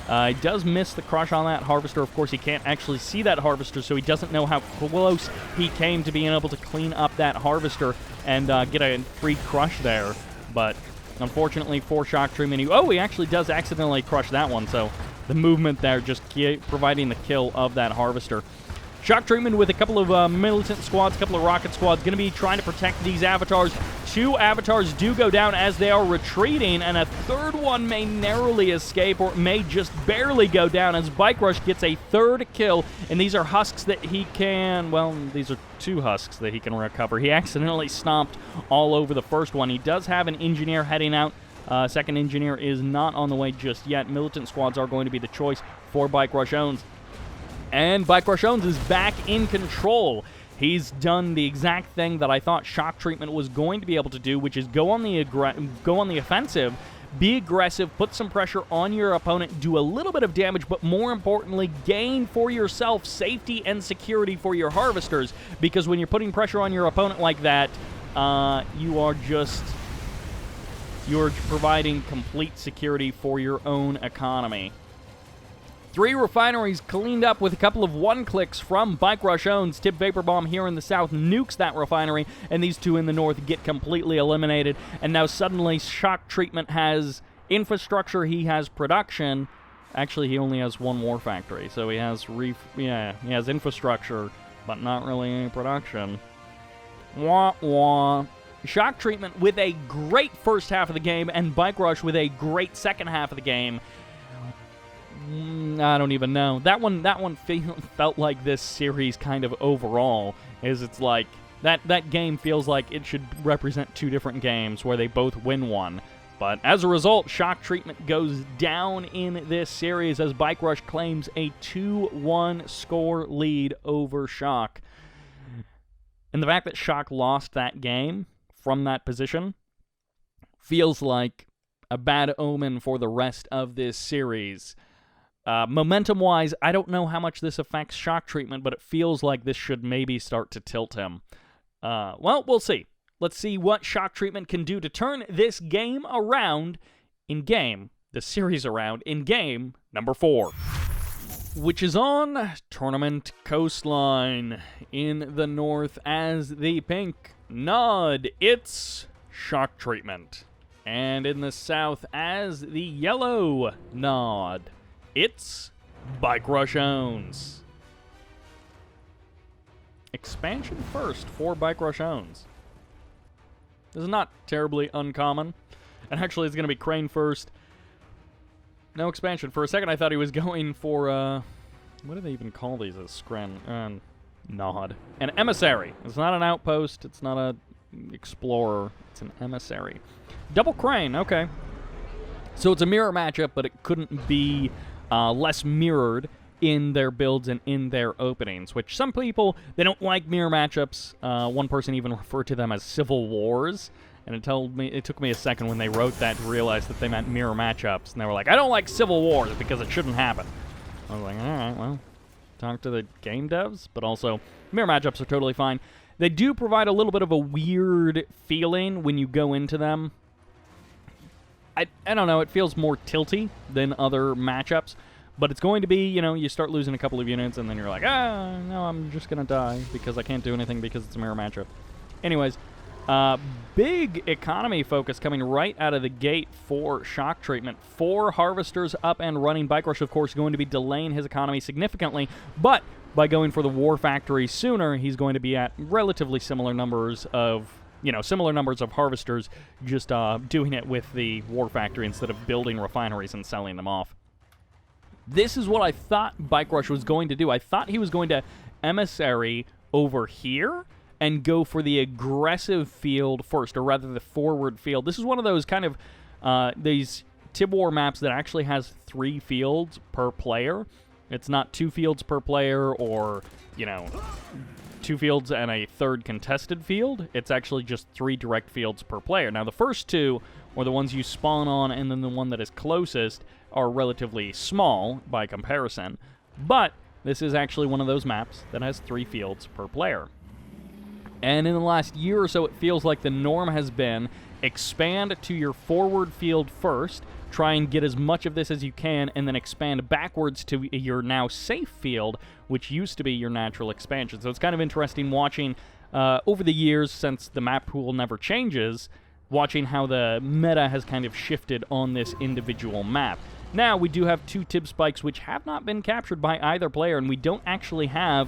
He does miss the crush on that harvester. Of course, he can't actually see that harvester, so he doesn't know how close he came to being able to clean up that harvester and get a free crush there. But unfortunately for Shocktreatment, he actually does accidentally crush that one, so the movement there just providing the kill of that harvester. Shocktreatment with a couple of militant squads, a couple of rocket squads, going to be trying to protect these avatars. 2 avatars do go down as they are retreating, and a third one may narrowly escape or may just barely go down as BikeRush gets a 3rd kill, and these are husks that he can, well, these are 2 husks that he can recover. He accidentally stomped all over the first one. He does have an engineer heading out. Second engineer is not on the way just yet. Militant squads are going to be the choice for BikeRushOwnz. And BikeRushOwnz is back in control. He's done the exact thing that I thought Shocktreatment was going to be able to do, which is go on the offensive, be aggressive, put some pressure on your opponent, do a little bit of damage, but more importantly, gain for yourself safety and security for your harvesters. Because when you're putting pressure on your opponent like that, you're providing complete security for your own economy. 3 refineries cleaned up with a couple of one-clicks from BikeRushOwnz. Tip Vapor Bomb here in the south nukes that refinery, and these 2 in the north get completely eliminated. And now suddenly Shocktreatment has infrastructure, he has production. Actually, he only has 1 war factory, so he has he has infrastructure, but not really any production. Wah wah. Shocktreatment with a great first half of the game, and BikeRush with a great second half of the game. I don't even know. That one felt like this series kind of overall. It's like that game feels like it should represent 2 different games where they both win one. But as a result, Shocktreatment goes down in this series as BikeRush claims a 2-1 score lead over Shock. And the fact that Shock lost that game from that position feels like a bad omen for the rest of this series. Momentum-wise, I don't know how much this affects Shocktreatment, but it feels like this should maybe start to tilt him. Well, we'll see. Let's see what Shocktreatment can do to turn this game around in game, the series around in game number 4, which is on Tournament Coastline. In the north as the pink nod, it's Shocktreatment. And in the south as the yellow nod, it's BikeRushOwnz. Expansion first for BikeRushOwnz. This is not terribly uncommon. And actually, it's going to be Crane first. No expansion. For a second, I thought he was going for, what do they even call these? A scran... nod. An emissary. It's not an outpost. It's not a explorer. It's an emissary. Double Crane. Okay. So it's a mirror matchup, but it couldn't be less mirrored in their builds and in their openings, which some people, they don't like mirror matchups. One person even referred to them as civil wars, and it took me a second when they wrote that to realize that they meant mirror matchups, and they were like, I don't like civil wars because it shouldn't happen. I was like, all right, well, talk to the game devs, but also mirror matchups are totally fine. They do provide a little bit of a weird feeling when you go into them. I don't know, it feels more tilty than other matchups, but it's going to be, you know, you start losing a couple of units, and then you're like, no, I'm just going to die because I can't do anything because it's a mirror matchup. Anyways, big economy focus coming right out of the gate for Shock Treatment. 4 Harvesters up and running. BikeRush, of course, going to be delaying his economy significantly, but by going for the War Factory sooner, he's going to be at relatively similar numbers of Harvesters, just doing it with the War Factory instead of building refineries and selling them off. This is what I thought BikeRush was going to do. I thought he was going to emissary over here and go for the aggressive field first, or rather the forward field. This is one of those kind of these Tib War maps that actually has 3 fields per player. It's not 2 fields per player, or, you know, 2 fields and a 3rd contested field. It's actually just 3 direct fields per player. Now, the first 2, or the ones you spawn on, and then the one that is closest, are relatively small by comparison. But this is actually one of those maps that has 3 fields per player. And in the last year or so, it feels like the norm has been expand to your forward field first, try and get as much of this as you can, and then expand backwards to your now safe field, which used to be your natural expansion. So it's kind of interesting watching over the years, since the map pool never changes, watching how the meta has kind of shifted on this individual map. Now, we do have 2 Tib Spikes, which have not been captured by either player, and we do have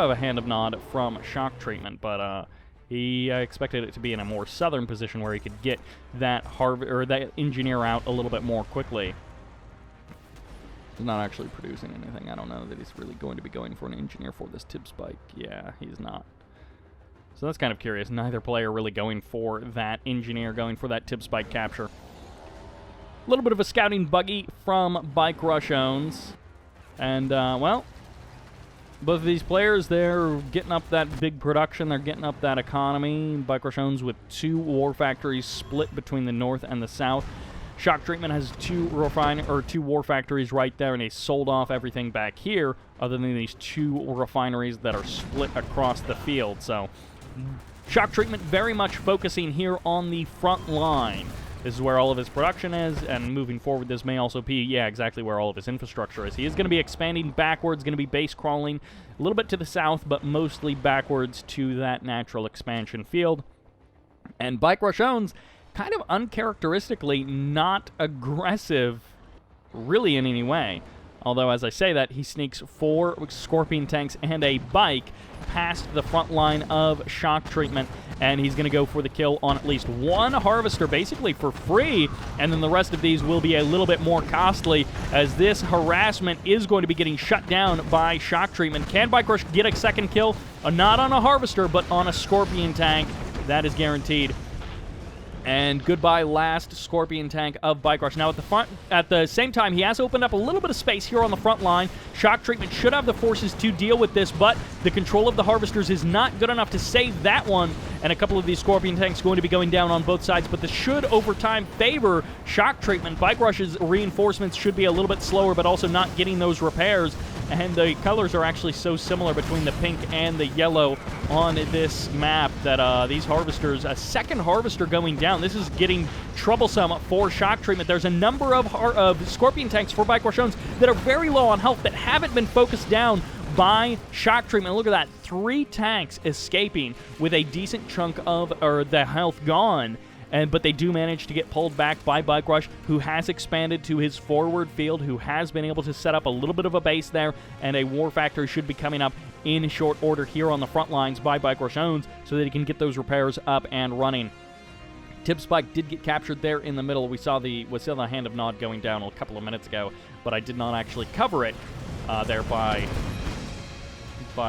a Hand of Nod from Shock Treatment, but he expected it to be in a more southern position where he could get that that engineer out a little bit more quickly. He's not actually producing anything. I don't know that he's really going to be going for an engineer for this Tib Spike. Yeah, he's not. So that's kind of curious. Neither player really going for that engineer, going for that Tib Spike capture. A little bit of a scouting buggy from BikeRushOwnz. And, well, both of these players, they're getting up that big production. They're getting up that economy. BikeRushOwnz with 2 War Factories split between the north and the south. Shock Treatment has 2 War Factories right there, and they sold off everything back here, other than these 2 refineries that are split across the field. So, Shock Treatment very much focusing here on the front line. This is where all of his production is, and moving forward, this may also be, yeah, exactly where all of his infrastructure is. He is going to be expanding backwards, going to be base crawling a little bit to the south, but mostly backwards to that natural expansion field. And BikeRushOwnz, kind of uncharacteristically not aggressive, really in any way. Although, as I say that, he sneaks 4 Scorpion tanks and a bike past the front line of Shock Treatment, and he's going to go for the kill on at least 1 Harvester, basically for free, and then the rest of these will be a little bit more costly, as this harassment is going to be getting shut down by Shock Treatment. Can BikeRush get a second kill? Not on a Harvester, but on a Scorpion tank. That is guaranteed. And goodbye, last Scorpion tank of BikeRush. Now, at the same time, he has opened up a little bit of space here on the front line. Shock Treatment should have the forces to deal with this, but the control of the Harvesters is not good enough to save that one. And a couple of these Scorpion tanks going to be going down on both sides, but this should, over time, favor Shock Treatment. BikeRush's reinforcements should be a little bit slower, but also not getting those repairs. And the colors are actually so similar between the pink and the yellow on this map that these Harvesters, a second Harvester going down, this is getting troublesome for Shock Treatment. There's a number of Scorpion tanks for BikeRushOwnz that are very low on health that haven't been focused down by Shock Treatment. Look at that, 3 tanks escaping with a decent chunk of the health gone. But they do manage to get pulled back by BikeRush, who has expanded to his forward field, who has been able to set up a little bit of a base there, and a War Factory should be coming up in short order here on the front lines by BikeRushOwnz so that he can get those repairs up and running. Tib Spike did get captured there in the middle. We saw the Hand of Nod going down a couple of minutes ago, but I did not actually cover it there by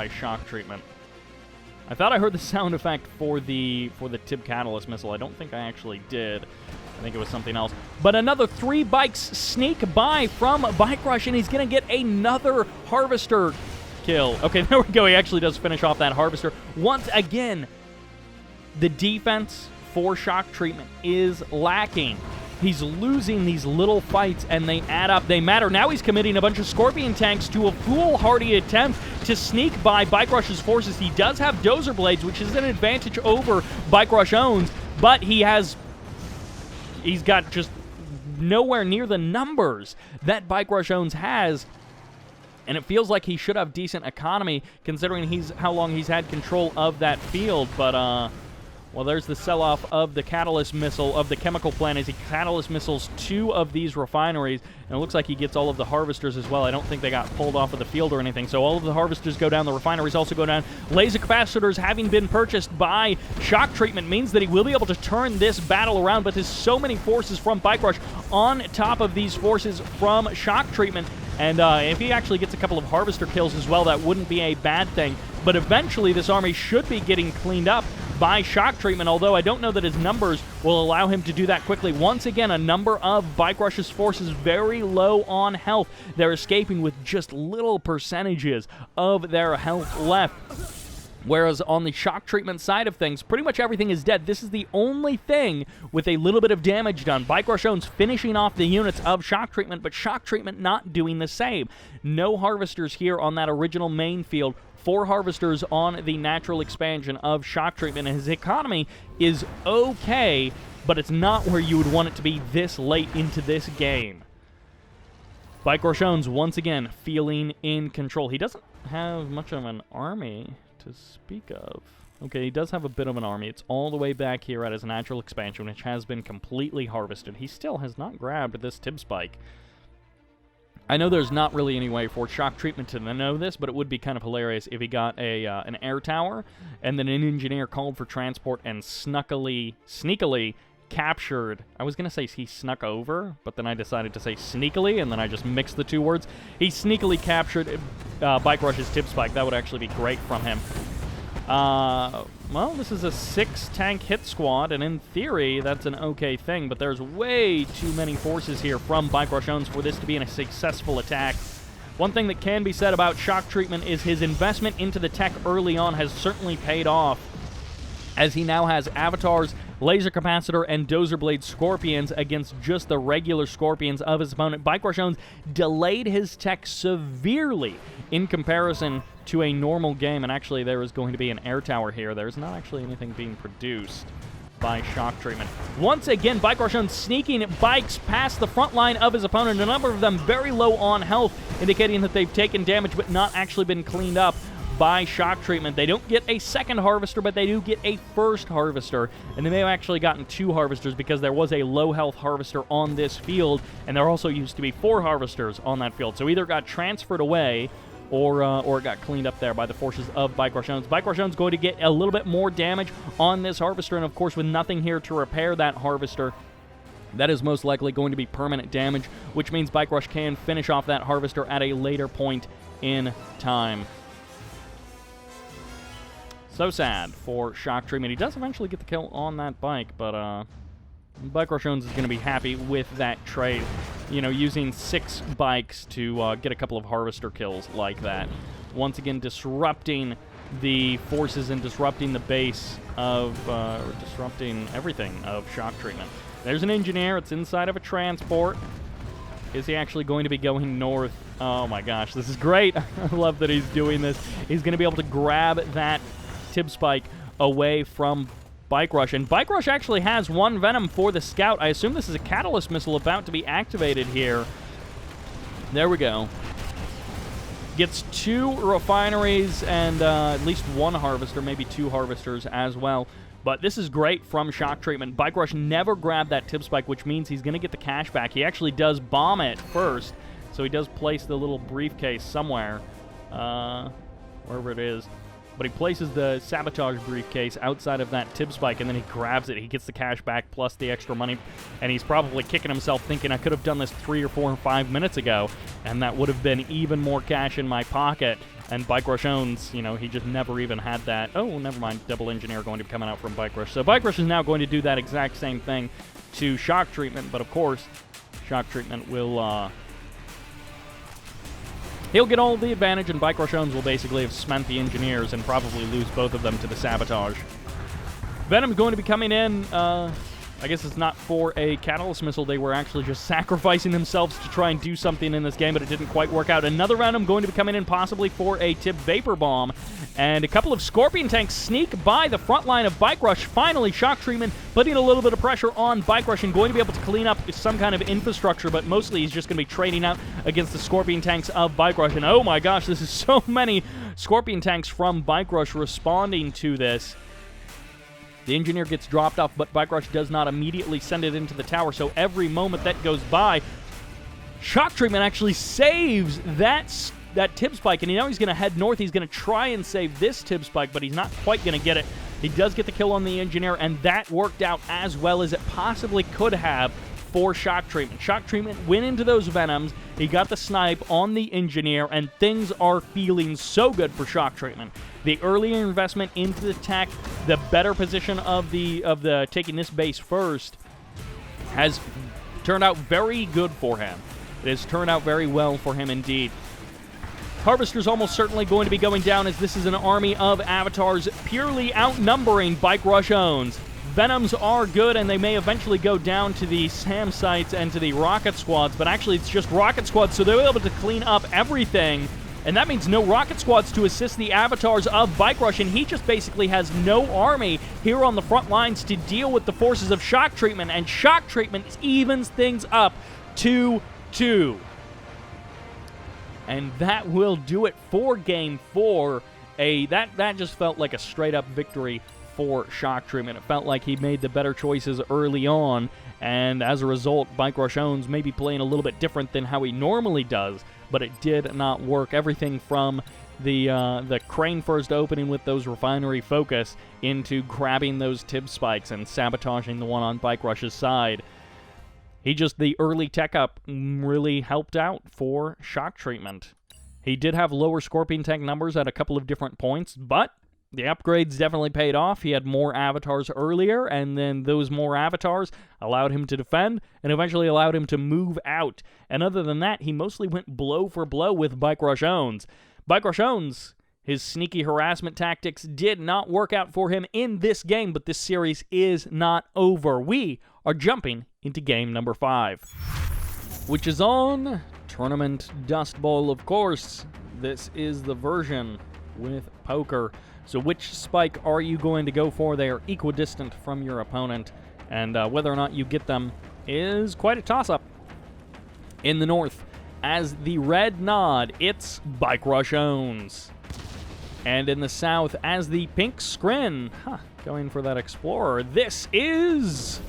Shock Treatment. I thought I heard the sound effect for the Tib Catalyst missile. I don't think I actually did. I think it was something else. But another 3 bikes sneak by from BikeRush, and he's going to get another Harvester kill. Okay, there we go. He actually does finish off that Harvester. Once again, the defense for Shock Treatment is lacking. He's losing these little fights, and they add up. They matter. Now he's committing a bunch of Scorpion tanks to a foolhardy attempt to sneak by BikeRush's forces. He does have Dozer Blades, which is an advantage over BikeRushOwnz, but he's got just nowhere near the numbers that BikeRushOwnz has. And it feels like he should have decent economy, considering how long he's had control of that field. But, well, there's the sell-off of the catalyst missile, of the chemical plant, as he catalyst missiles 2 of these refineries. And it looks like he gets all of the harvesters as well. I don't think they got pulled off of the field or anything. So all of the harvesters go down. The refineries also go down. Laser capacitors, having been purchased by Shocktreatment, means that he will be able to turn this battle around. But there's so many forces from BikeRush on top of these forces from Shocktreatment. And if he actually gets a couple of harvester kills as well, that wouldn't be a bad thing. But eventually, this army should be getting cleaned up by Shocktreatment, although I don't know that his numbers will allow him to do that quickly. Once again, a number of BikeRush's forces very low on health. They're escaping with just little percentages of their health left. Whereas on the Shocktreatment side of things, pretty much everything is dead. This is the only thing with a little bit of damage done. BikeRushOwnz finishing off the units of Shocktreatment, but Shocktreatment not doing the same. No harvesters here on that original main field. 4 harvesters on the natural expansion of Shocktreatment. And his economy is okay, but it's not where you would want it to be this late into this game. BikeRushOwnz once again feeling in control. He doesn't have much of an army to speak of. Okay, he does have a bit of an army. It's all the way back here at his natural expansion, which has been completely harvested. He still has not grabbed this Tib Spike. I know there's not really any way for Shocktreatment to know this, but it would be kind of hilarious if he got an air tower, and then an engineer called for transport and sneakily captured. I was going to say he snuck over, but then I decided to say sneakily, and then I just mixed the 2 words. He sneakily captured BikeRush's Tib Spike. That would actually be great from him. Well, this is a 6-tank hit squad, and in theory, that's an okay thing, but there's way too many forces here from BikeRushOwnz for this to be a successful attack. One thing that can be said about Shocktreatment is his investment into the tech early on has certainly paid off, as he now has avatars, laser capacitor, and dozer blade scorpions against just the regular scorpions of his opponent. BikeRushOwnz delayed his tech severely in comparison to a normal game, and actually there is going to be an air tower here. There's not actually anything being produced by Shocktreatment. Once again, BikeRushOwnz sneaking bikes past the front line of his opponent, a number of them very low on health, indicating that they've taken damage but not actually been cleaned up by Shocktreatment. They don't get a second harvester, but they do get a first harvester, and they may have actually gotten 2 harvesters because there was a low health harvester on this field, and there also used to be 4 harvesters on that field. So either got transferred away or it got cleaned up there by the forces of BikeRushOwnz. BikeRushOwnz going to get a little bit more damage on this harvester, and of course with nothing here to repair that harvester, that is most likely going to be permanent damage, which means BikeRush can finish off that harvester at a later point in time. So sad for Shocktreatment. He does eventually get the kill on that bike, but BikeRushOwnz is going to be happy with that trade. You know, using 6 bikes to get a couple of harvester kills like that. Once again, disrupting the forces and disrupting the base of, disrupting everything of Shocktreatment. There's an engineer. It's inside of a transport. Is he actually going to be going north? Oh my gosh, this is great. I love that he's doing this. He's going to be able to grab that Tib Spike away from BikeRush, and BikeRush actually has 1 Venom for the Scout. I assume this is a catalyst missile about to be activated here. There we go. Gets 2 refineries and at least 1 harvester, maybe 2 harvesters as well. But this is great from Shocktreatment. BikeRush never grabbed that Tib Spike, which means he's going to get the cash back. He actually does bomb it first, so he does place the little briefcase somewhere, wherever it is. But he places the sabotage briefcase outside of that Tib Spike, and then he grabs it. He gets the cash back plus the extra money, and he's probably kicking himself thinking, I could have done this 3 or 4 or 5 minutes ago, and that would have been even more cash in my pocket. And BikeRushOwnz, you know, he just never even had that. Oh, never mind. Double engineer going to be coming out from BikeRush. So BikeRush is now going to do that exact same thing to Shocktreatment, but of course, Shocktreatment will he'll get all the advantage, and BikeRushOwnz will basically have spent the engineers and probably lose both of them to the sabotage. Venom's going to be coming in I guess it's not for a catalyst missile. They were actually just sacrificing themselves to try and do something in this game, but it didn't quite work out. Another Venom going to be coming in possibly for a Tib Vapor Bomb. And a couple of Scorpion tanks sneak by the front line of Bike Rush. Finally, Shock Treatment putting a little bit of pressure on Bike Rush and going to be able to clean up some kind of infrastructure, but mostly he's just going to be trading out against the Scorpion tanks of Bike Rush. And oh my gosh, this is so many Scorpion tanks from Bike Rush responding to this. The Engineer gets dropped off, but Bike Rush does not immediately send it into the tower, so every moment that goes by, Shock Treatment actually saves that Tib Spike, and now he's going to head north. He's going to try and save this Tib Spike, but he's not quite going to get it. He does get the kill on the Engineer, and that worked out as well as it possibly could have for Shock Treatment. Shock Treatment went into those Venoms, he got the snipe on the Engineer, and things are feeling so good for Shock Treatment. The earlier investment into the tech, the better position of the taking this base first, has turned out very good for him. It has turned out very well for him indeed. Harvester's almost certainly going to be going down, as this is an army of avatars purely outnumbering BikeRushOwnz. Venoms are good, and they may eventually go down to the SAM sites and to the rocket squads, but actually it's just rocket squads, so they're able to clean up everything. And that means no rocket squads to assist the avatars of Bike Rush, and he just basically has no army here on the front lines to deal with the forces of Shock Treatment, and Shock Treatment evens things up 2-2. And that will do it for Game 4. That just felt like a straight-up victory for Shock Treatment. It felt like he made the better choices early on, and as a result, BikeRushOwnz may be playing a little bit different than how he normally does, but it did not work. Everything from the crane first opening with those refinery focus into grabbing those Tib Spikes and sabotaging the one on Bike Rush's side. The early tech up really helped out for Shock Treatment. He did have lower Scorpion tank numbers at a couple of different points, but the upgrades definitely paid off. He had more avatars earlier, and then those more avatars allowed him to defend and eventually allowed him to move out. And other than that, he mostly went blow for blow with BikeRushOwnz. BikeRushOwnz, his sneaky harassment tactics did not work out for him in this game, but this series is not over. We are jumping into game number 5, which is on Tournament Dust Bowl, of course. This is the version with poker. So which spike are you going to go for? They are equidistant from your opponent, and whether or not you get them is quite a toss-up. In the north, as the red nod, it's BikeRushOwnz. And in the south, as the pink scrin, going for that Explorer, this is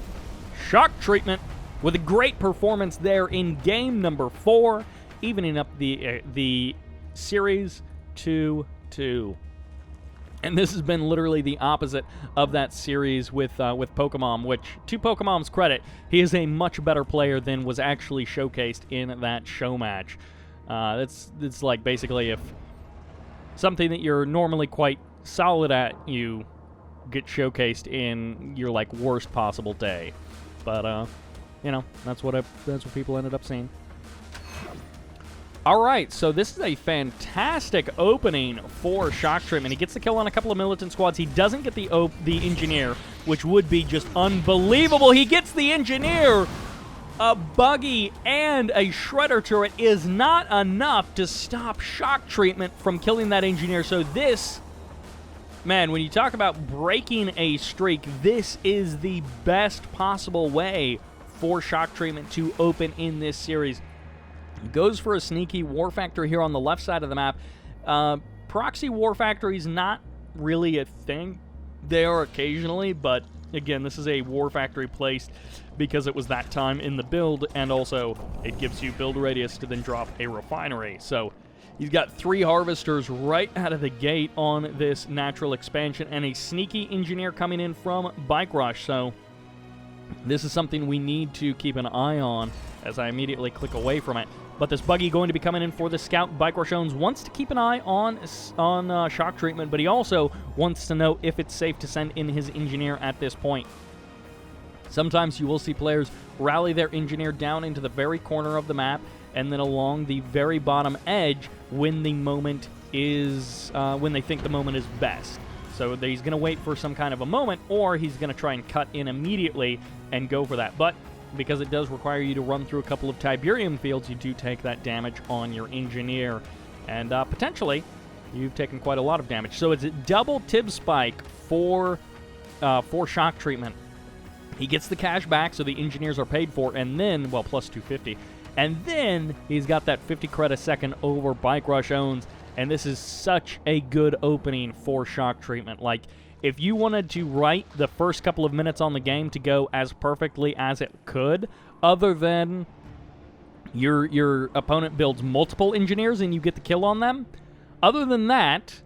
Shock Treatment, with a great performance there in game number 4, evening up the series 2-2. And this has been literally the opposite of that series with Pokemon, which, to Pokemon's credit, he is a much better player than was actually showcased in that show match. It's like basically if something that you're normally quite solid at, you get showcased in your like worst possible day. But that's what people ended up seeing. All right, so this is a fantastic opening for Shock Treatment. He gets the kill on a couple of militant squads. He doesn't get the Engineer, which would be just unbelievable. He gets the Engineer. A buggy and a Shredder turret is not enough to stop Shock Treatment from killing that Engineer. So this, man, when you talk about breaking a streak, this is the best possible way for Shock Treatment to open in this series. Goes for a sneaky War Factory here on the left side of the map. Proxy War Factories not really a thing. They are occasionally, but again, this is a War Factory placed because it was that time in the build, and also it gives you build radius to then drop a refinery. So he's got 3 Harvesters right out of the gate on this natural expansion, and a sneaky Engineer coming in from Bike Rush. So this is something we need to keep an eye on as I immediately click away from it. But this buggy going to be coming in for the scout. BikeRushOwnz wants to keep an eye on Shock Treatment, but he also wants to know if it's safe to send in his Engineer at this point. Sometimes you will see players rally their Engineer down into the very corner of the map and then along the very bottom edge when the moment is when they think the moment is best. So he's going to wait for some kind of a moment, or he's going to try and cut in immediately and go for that. But because it does require you to run through a couple of Tiberium fields, you do take that damage on your engineer. And potentially, you've taken quite a lot of damage. So it's a double Tib Spike for shock treatment. He gets the cash back, so the engineers are paid for, and then, well, plus 250. And then he's got that 50 credit a second over BikeRushOwnz, and this is such a good opening for shock treatment. Like, if you wanted to write the first couple of minutes on the game to go as perfectly as it could, other than your opponent builds multiple engineers and you get the kill on them, other than that,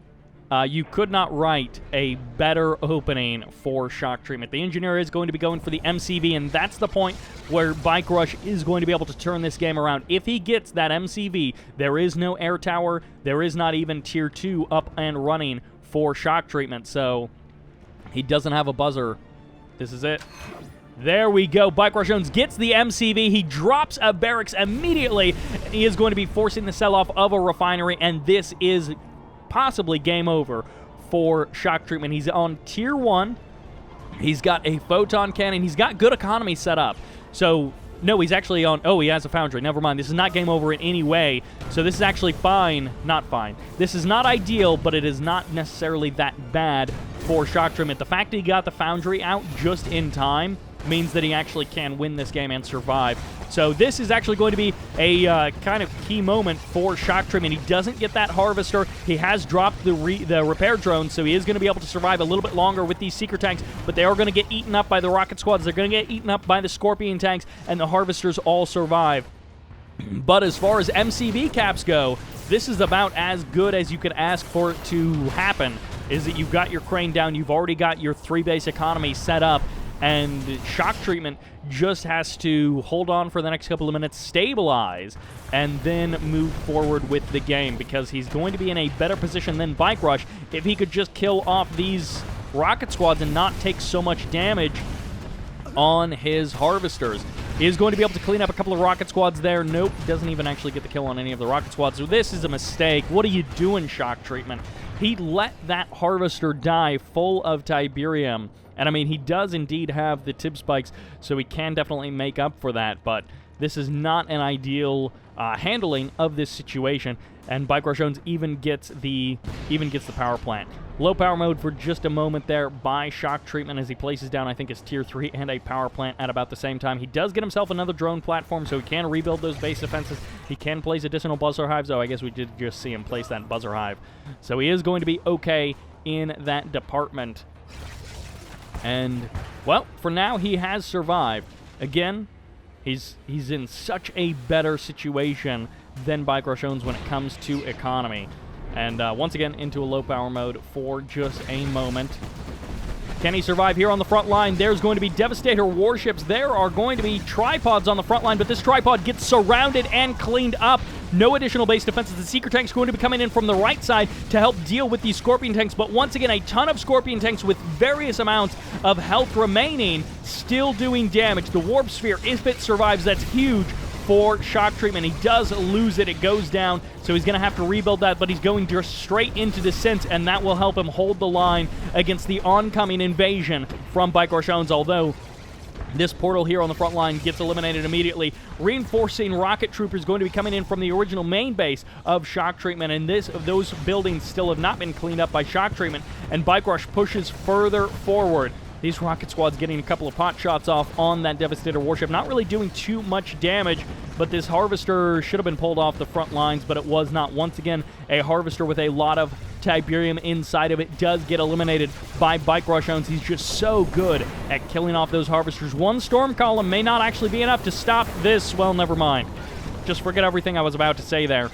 you could not write a better opening for shock treatment. The engineer is going to be going for the MCV, and that's the point where BikeRush is going to be able to turn this game around. If he gets that MCV, there is no air tower, there is not even tier 2 up and running for shock treatment, so he doesn't have a buzzer. This is it. There we go. BikeRushOwnz gets the MCV. He drops a barracks immediately. He is going to be forcing the sell-off of a refinery, and this is possibly game over for shock treatment. He's on tier 1. He's got a photon cannon. He's got good economy set up. So, no, he's actually on... Oh, he has a foundry. Never mind. This is not game over in any way. So this is actually fine. Not fine. This is not ideal, but it is not necessarily that bad for shock treatment. The fact that he got the foundry out just in time means that he actually can win this game and survive. So this is actually going to be a kind of key moment for shock treatment. He doesn't get that harvester. He has dropped the repair drone, so he is going to be able to survive a little bit longer with these seeker tanks, but they are going to get eaten up by the rocket squads. They're going to get eaten up by the scorpion tanks, and the harvesters all survive. But as far as MCV caps go, this is about as good as you could ask for it to happen, is that you've got your crane down, you've already got your 3-base economy set up, and shock treatment just has to hold on for the next couple of minutes, stabilize, and then move forward with the game, because he's going to be in a better position than BikeRush if he could just kill off these rocket squads and not take so much damage on his harvesters. He is going to be able to clean up a couple of rocket squads there. Nope, doesn't even actually get the kill on any of the rocket squads. So this is a mistake. What are you doing, shock treatment? He let that harvester die full of Tiberium. And I mean, he does indeed have the Tib spikes, so he can definitely make up for that. But this is not an ideal handling of this situation. And BikeRushOwnz even gets the power plant. Low power mode for just a moment there by shock treatment as he places down, I think, his tier 3 and a power plant at about the same time. He does get himself another drone platform, so he can rebuild those base defenses. He can place additional buzzer hives. Oh, I guess we did just see him place that buzzer hive. So he is going to be okay in that department. And, well, for now, he has survived. Again, he's in such a better situation than BikeRushOwnz when it comes to economy. And once again, into a low power mode for just a moment. Can he survive here on the front line? There's going to be Devastator warships. There are going to be tripods on the front line, but this tripod gets surrounded and cleaned up. No additional base defenses. The Seeker tank's going to be coming in from the right side to help deal with these Scorpion tanks, but once again, a ton of Scorpion tanks with various amounts of health remaining, still doing damage. The Warp Sphere, if it survives, that's huge for shock treatment. He does lose it. It goes down, so he's going to have to rebuild that, but he's going just straight into Descent, and that will help him hold the line against the oncoming invasion from BikeRushOwnz, although this portal here on the front line gets eliminated immediately. Reinforcing rocket troopers going to be coming in from the original main base of shock treatment, and those buildings still have not been cleaned up by shock treatment, and BikeRush pushes further forward. These rocket squads getting a couple of pot shots off on that Devastator warship, not really doing too much damage, but this harvester should have been pulled off the front lines, but it was not. Once again, a harvester with a lot of Tiberium inside of it does get eliminated by BikeRushOwnz. He's just so good at killing off those harvesters. One storm column may not actually be enough to stop this. Well, never mind. Just forget everything I was about to say there.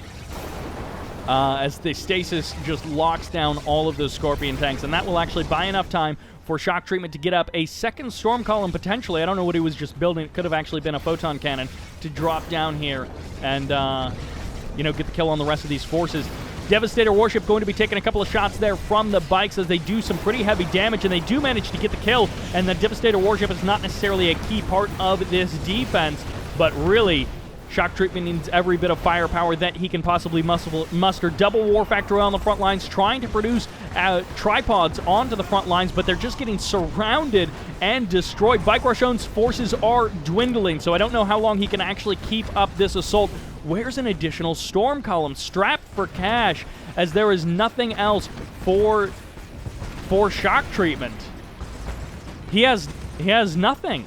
As the stasis just locks down all of those Scorpion tanks, and that will actually buy enough time for shock treatment to get up a second storm column, potentially. I don't know what he was just building. It could have actually been a photon cannon to drop down here and, get the kill on the rest of these forces. Devastator warship going to be taking a couple of shots there from the bikes as they do some pretty heavy damage, and they do manage to get the kill, and the Devastator warship is not necessarily a key part of this defense, but really, Shock Treatment needs every bit of firepower that he can possibly muster. Double War Factory on the front lines, trying to produce tripods onto the front lines, but they're just getting surrounded and destroyed. BikeRushOwnz forces are dwindling, so I don't know how long he can actually keep up this assault. Where's an additional storm column? Strapped for cash, as there is nothing else for Shock Treatment. He has nothing.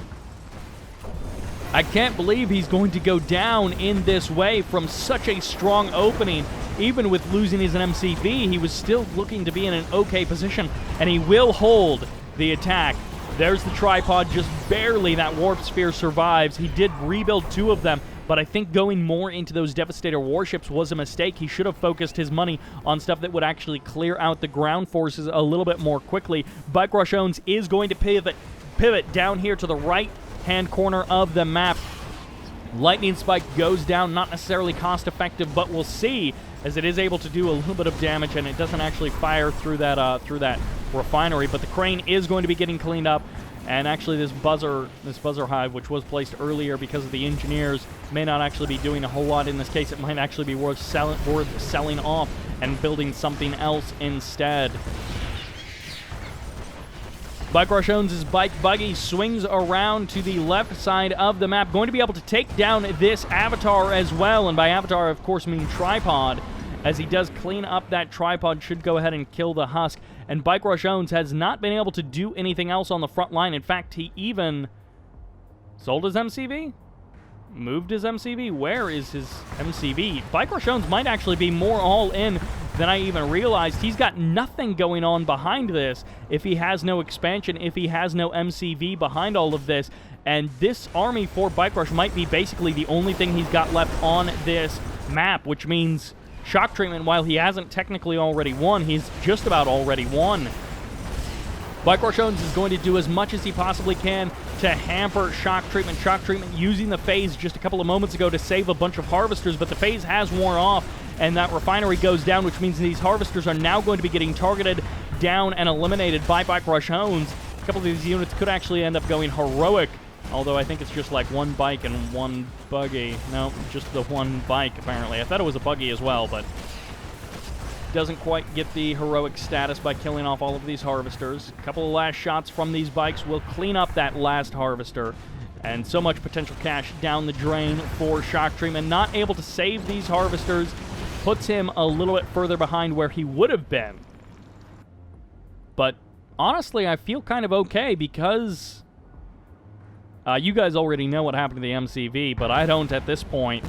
I can't believe he's going to go down in this way from such a strong opening. Even with losing his MCV, he was still looking to be in an okay position, and he will hold the attack. There's the tripod, just barely. That warp sphere survives. He did rebuild 2 of them, but I think going more into those Devastator warships was a mistake. He should have focused his money on stuff that would actually clear out the ground forces a little bit more quickly. BikeRushOwnz is going to pivot down here to the right-hand corner of the map. Lightning Spike goes down, not necessarily cost-effective, but we'll see, as it is able to do a little bit of damage, and it doesn't actually fire through that refinery. But the crane is going to be getting cleaned up, and actually this buzzer hive, which was placed earlier because of the engineers, may not actually be doing a whole lot in this case. It might actually be worth selling off and building something else instead. BikeRushOwnz's bike buggy swings around to the left side of the map, going to be able to take down this avatar as well, and by avatar, of course, mean tripod. As he does clean up that tripod, should go ahead and kill the husk, and BikeRushOwnz has not been able to do anything else on the front line. In fact, he even sold his MCV? Moved his MCV? Where is his MCV? BikeRushOwnz might actually be more all in than I even realized. He's got nothing going on behind this if he has no expansion, if he has no MCV behind all of this. And this army for BikeRush might be basically the only thing he's got left on this map, which means Shock Treatment, while he hasn't technically already won, he's just about already won. BikeRushOwnz is going to do as much as he possibly can to hamper Shock Treatment. Shock Treatment using the phase just a couple of moments ago to save a bunch of harvesters, but the phase has worn off, and that refinery goes down, which means these harvesters are now going to be getting targeted down and eliminated by BikeRushOwnz. A couple of these units could actually end up going heroic, although I think it's just like 1 bike and 1 buggy. No, just the 1 bike, apparently. I thought it was a buggy as well, but doesn't quite get the heroic status by killing off all of these harvesters. A couple of last shots from these bikes will clean up that last harvester, and so much potential cash down the drain for Shock Treatment. Not able to save these harvesters puts him a little bit further behind where he would have been. But honestly, I feel kind of okay because you guys already know what happened to the MCV, but I don't at this point.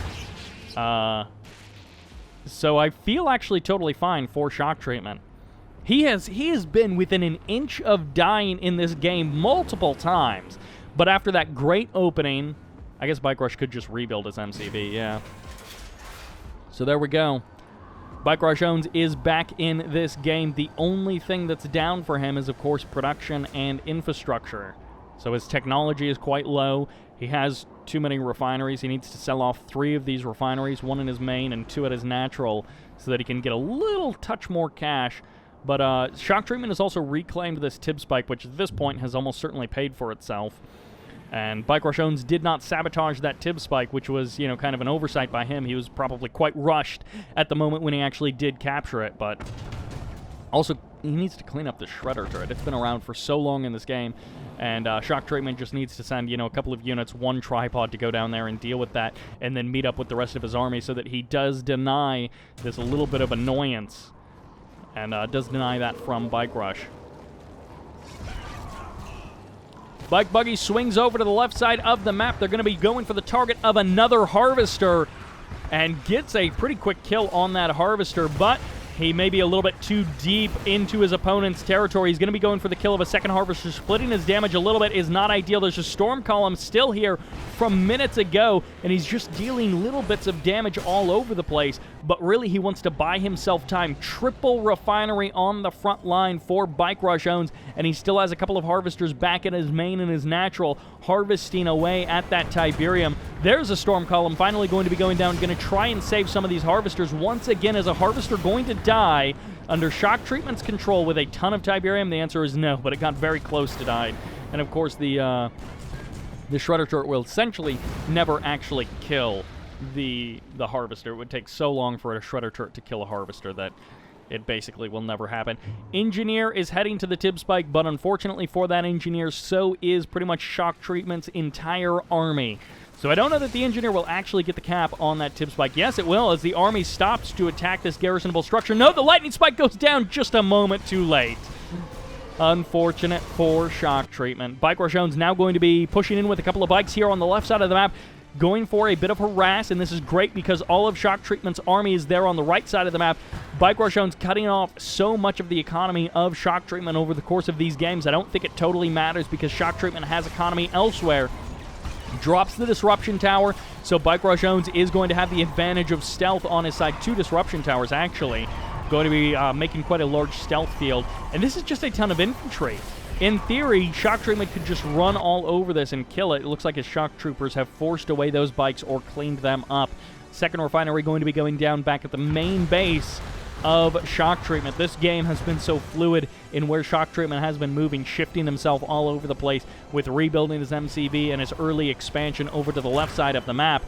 So I feel actually totally fine for Shock Treatment. He has been within an inch of dying in this game multiple times, but after that great opening, I guess BikeRush could just rebuild his MCV, yeah. So there we go. BikeRushOwnz is back in this game. The only thing that's down for him is, of course, production and infrastructure. So his technology is quite low. He has too many refineries. He needs to sell off 3 of these refineries, 1 in his main and 2 at his natural, so that he can get a little touch more cash. But Shock Treatment has also reclaimed this Tib Spike, which at this point has almost certainly paid for itself. And BikeRushOwnz did not sabotage that Tib Spike, which was, you know, kind of an oversight by him. He was probably quite rushed at the moment when he actually did capture it, but also he needs to clean up the Shredder turret. It's been around for so long in this game, and Shock Treatment just needs to send, you know, a couple of units, 1 tripod to go down there and deal with that, and then meet up with the rest of his army so that he does deny this a little bit of annoyance, and does deny that from BikeRush. Bike Buggy swings over to the left side of the map. They're going to be going for the target of another Harvester, and gets a pretty quick kill on that Harvester, but he may be a little bit too deep into his opponent's territory. He's going to be going for the kill of a second Harvester. Splitting his damage a little bit is not ideal. There's a Storm Column still here from minutes ago, and he's just dealing little bits of damage all over the place. But really, he wants to buy himself time. Triple refinery on the front line for BikeRushOwnz, and he still has a couple of Harvesters back in his main and his natural, harvesting away at that Tiberium. There's a Storm Column finally going to be going down, going to try and save some of these Harvesters. Once again, is a Harvester going to die under Shock Treatment's control with a ton of Tiberium? The answer is no, but it got very close to die. And of course, the Shredder turret will essentially never actually kill the Harvester. It would take so long for a Shredder turret to kill a Harvester that it basically will never happen. Engineer is heading to the Tib Spike, but unfortunately for that Engineer, so is pretty much Shock Treatment's entire army. So I don't know that the Engineer will actually get the cap on that Tib Spike. Yes, it will, as the army stops to attack this garrisonable structure. No, the Lightning Spike goes down just a moment too late. Unfortunate for Shock Treatment. BikeRushOwnz now going to be pushing in with a couple of bikes here on the left side of the map, going for a bit of harass, and this is great because all of Shock Treatment's army is there on the right side of the map. BikeRushOwnz cutting off so much of the economy of Shock Treatment over the course of these games. I don't think it totally matters because Shock Treatment has economy elsewhere. Drops the Disruption Tower, so BikeRushOwnz is going to have the advantage of stealth on his side. 2 Disruption Towers, actually. Going to be making quite a large stealth field. And this is just a ton of infantry. In theory, Shock Treatment could just run all over this and kill it. It looks like his Shock Troopers have forced away those bikes or cleaned them up. Second Refinery going to be going down back at the main base of Shock Treatment. This game has been so fluid in where Shock Treatment has been moving, shifting himself all over the place with rebuilding his MCV and his early expansion over to the left side of the map.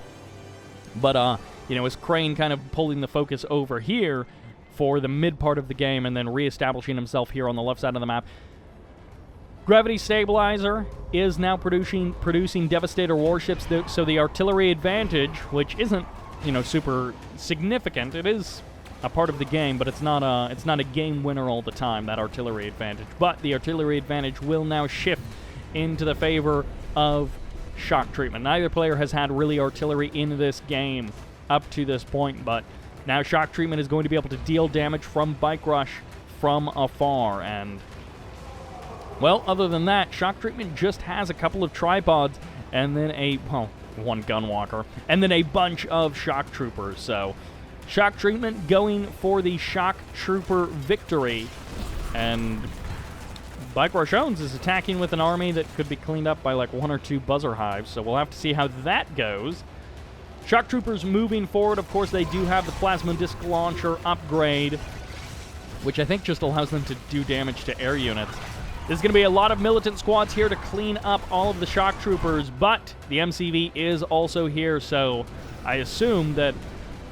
But, you know, his Crane kind of pulling the focus over here for the mid part of the game and then reestablishing himself here on the left side of the map. Gravity Stabilizer is now producing Devastator warships, so the artillery advantage, which isn't, you know, super significant, it is a part of the game, but it's not a game winner all the time, that artillery advantage. But the artillery advantage will now shift into the favor of Shock Treatment. Neither player has had really artillery in this game up to this point, but now Shock Treatment is going to be able to deal damage from Bike Rush from afar, and well, other than that, Shock Treatment just has a couple of tripods and then one Gunwalker, and then a bunch of Shock Troopers. So, Shock Treatment going for the Shock Trooper victory. And BikeRushOwnz is attacking with an army that could be cleaned up by like 1 or 2 Buzzer Hives, so we'll have to see how that goes. Shock Troopers moving forward, of course, they do have the Plasma Disc Launcher upgrade, which I think just allows them to do damage to air units. There's going to be a lot of militant squads here to clean up all of the Shock Troopers, but the MCV is also here, so I assume that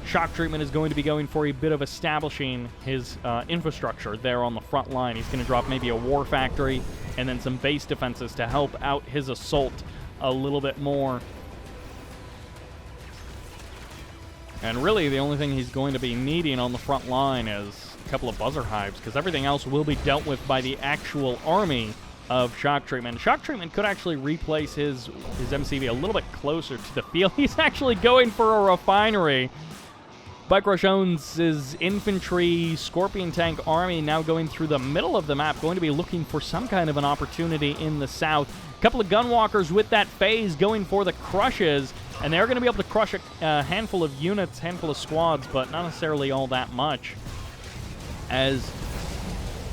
Shock Treatment is going to be going for a bit of establishing his infrastructure there on the front line. He's going to drop maybe a war factory and then some base defenses to help out his assault a little bit more. And really, the only thing he's going to be needing on the front line is a couple of Buzzer Hives, because everything else will be dealt with by the actual army of Shock Treatment. Shock Treatment could actually replace his MCV a little bit closer to the field. He's actually going for a refinery. BikeRushOwnz's infantry Scorpion Tank army now going through the middle of the map, going to be looking for some kind of an opportunity in the south. A couple of Gunwalkers with that phase going for the crushes, and they're going to be able to crush a handful of units, handful of squads, but not necessarily all that much. As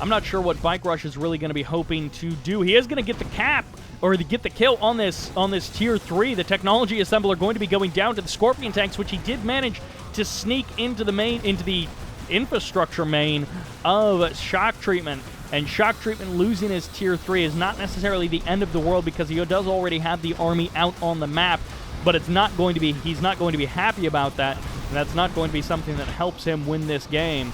I'm not sure what Bike Rush is really going to be hoping to do. He is going to get the cap, or get the kill on this Tier 3. The Technology Assembler going to be going down to the Scorpion Tanks, which he did manage to sneak into the infrastructure main of Shock Treatment. And Shock Treatment losing his Tier 3 is not necessarily the end of the world, because he does already have the army out on the map, but he's not going to be happy about that, and that's not going to be something that helps him win this game.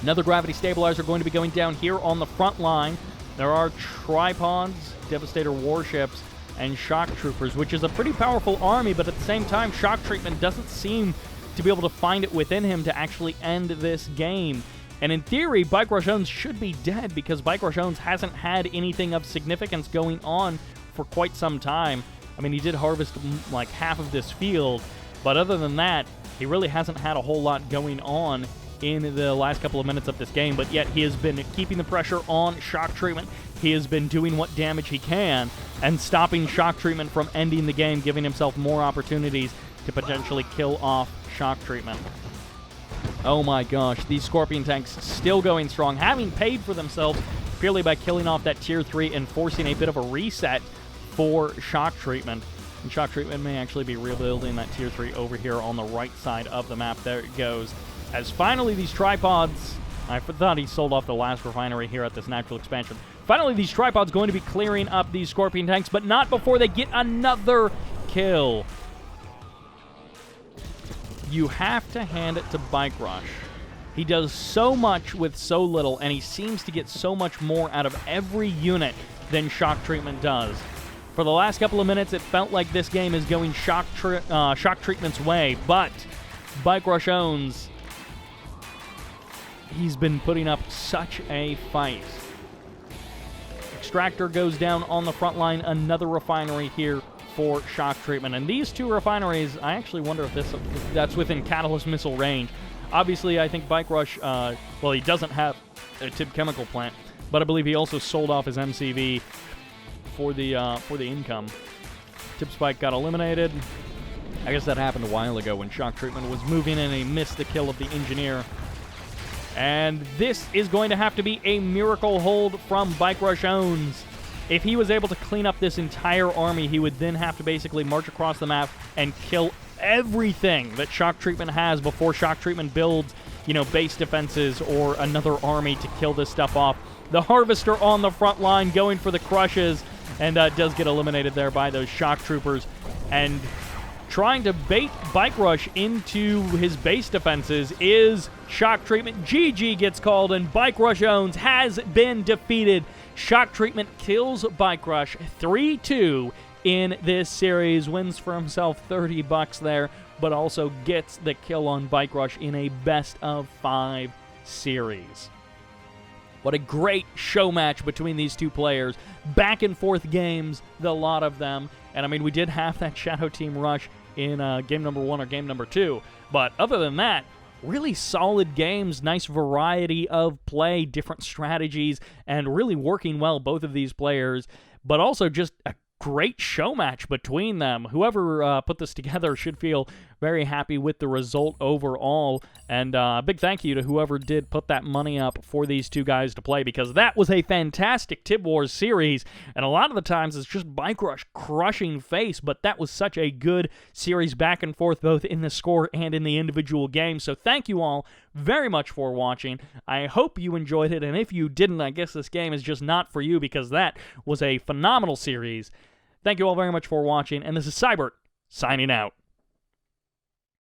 Another Gravity Stabilizer going to be going down here on the front line. There are tripods, Devastator warships, and Shock Troopers, which is a pretty powerful army, but at the same time, Shock Treatment doesn't seem to be able to find it within him to actually end this game. And in theory, BikeRushOwnz should be dead, because BikeRushOwnz hasn't had anything of significance going on for quite some time. I mean, he did harvest like half of this field, but other than that, he really hasn't had a whole lot going on in the last couple of minutes of this game, but yet he has been keeping the pressure on Shock Treatment. He has been doing what damage he can and stopping Shock Treatment from ending the game, giving himself more opportunities to potentially kill off Shock Treatment. Oh my gosh, these Scorpion Tanks still going strong, having paid for themselves purely by killing off that Tier 3 and forcing a bit of a reset for Shock Treatment. And Shock Treatment may actually be rebuilding that Tier 3 over here on the right side of the map. There it goes. As finally these tripods, I thought he sold off the last refinery here at this natural expansion. Finally, these tripods going to be clearing up these Scorpion Tanks, but not before they get another kill. you have to hand it to Bike Rush. He does so much with so little, and he seems to get so much more out of every unit than Shocktreatment does. For the last couple of minutes, it felt like this game is going Shocktreatment's way, but BikeRushOwnz, he's been putting up such a fight. Extractor goes down on the front line, another refinery here for Shocktreatment. And these two refineries, I actually wonder if that's within Catalyst missile range. Obviously, I think Bike Rush, well, he doesn't have a Tib chemical plant, but I believe he also sold off his MCV for the income. Tib Spike got eliminated. I guess that happened a while ago when Shocktreatment was moving and he missed the kill of the engineer. And this is going to have to be a miracle hold from BikeRushOwnz. If he was able to clean up this entire army, he would then have to basically march across the map and kill everything that Shocktreatment has before Shocktreatment builds, base defenses or another army to kill this stuff off. The Harvester on the front line going for the crushes, and does get eliminated there by those shock troopers. And trying to bait Bike Rush into his base defenses is Shocktreatment. GG gets called, and BikeRushOwnz has been defeated. Shocktreatment kills Bike Rush 3-2 in this series, wins for himself $30 there, but also gets the kill on Bike Rush in a best-of-5 series. What a great show match between these two players. Back and forth games, the lot of them. And I mean, we did have that Shadow Team rush in game number 1 or game number 2. But other than that, really solid games, nice variety of play, different strategies, and really working well, both of these players. But also just a great show match between them. Whoever put this together should feel very happy with the result overall. And a big thank you to whoever did put that money up for these two guys to play, because that was a fantastic Tib Wars series. And a lot of the times it's just Bike Rush crushing face, but that was such a good series back and forth, both in the score and in the individual games. So thank you all very much for watching. I hope you enjoyed it, and if you didn't, I guess this game is just not for you, because that was a phenomenal series. Thank you all very much for watching, and this is Sybert, signing out.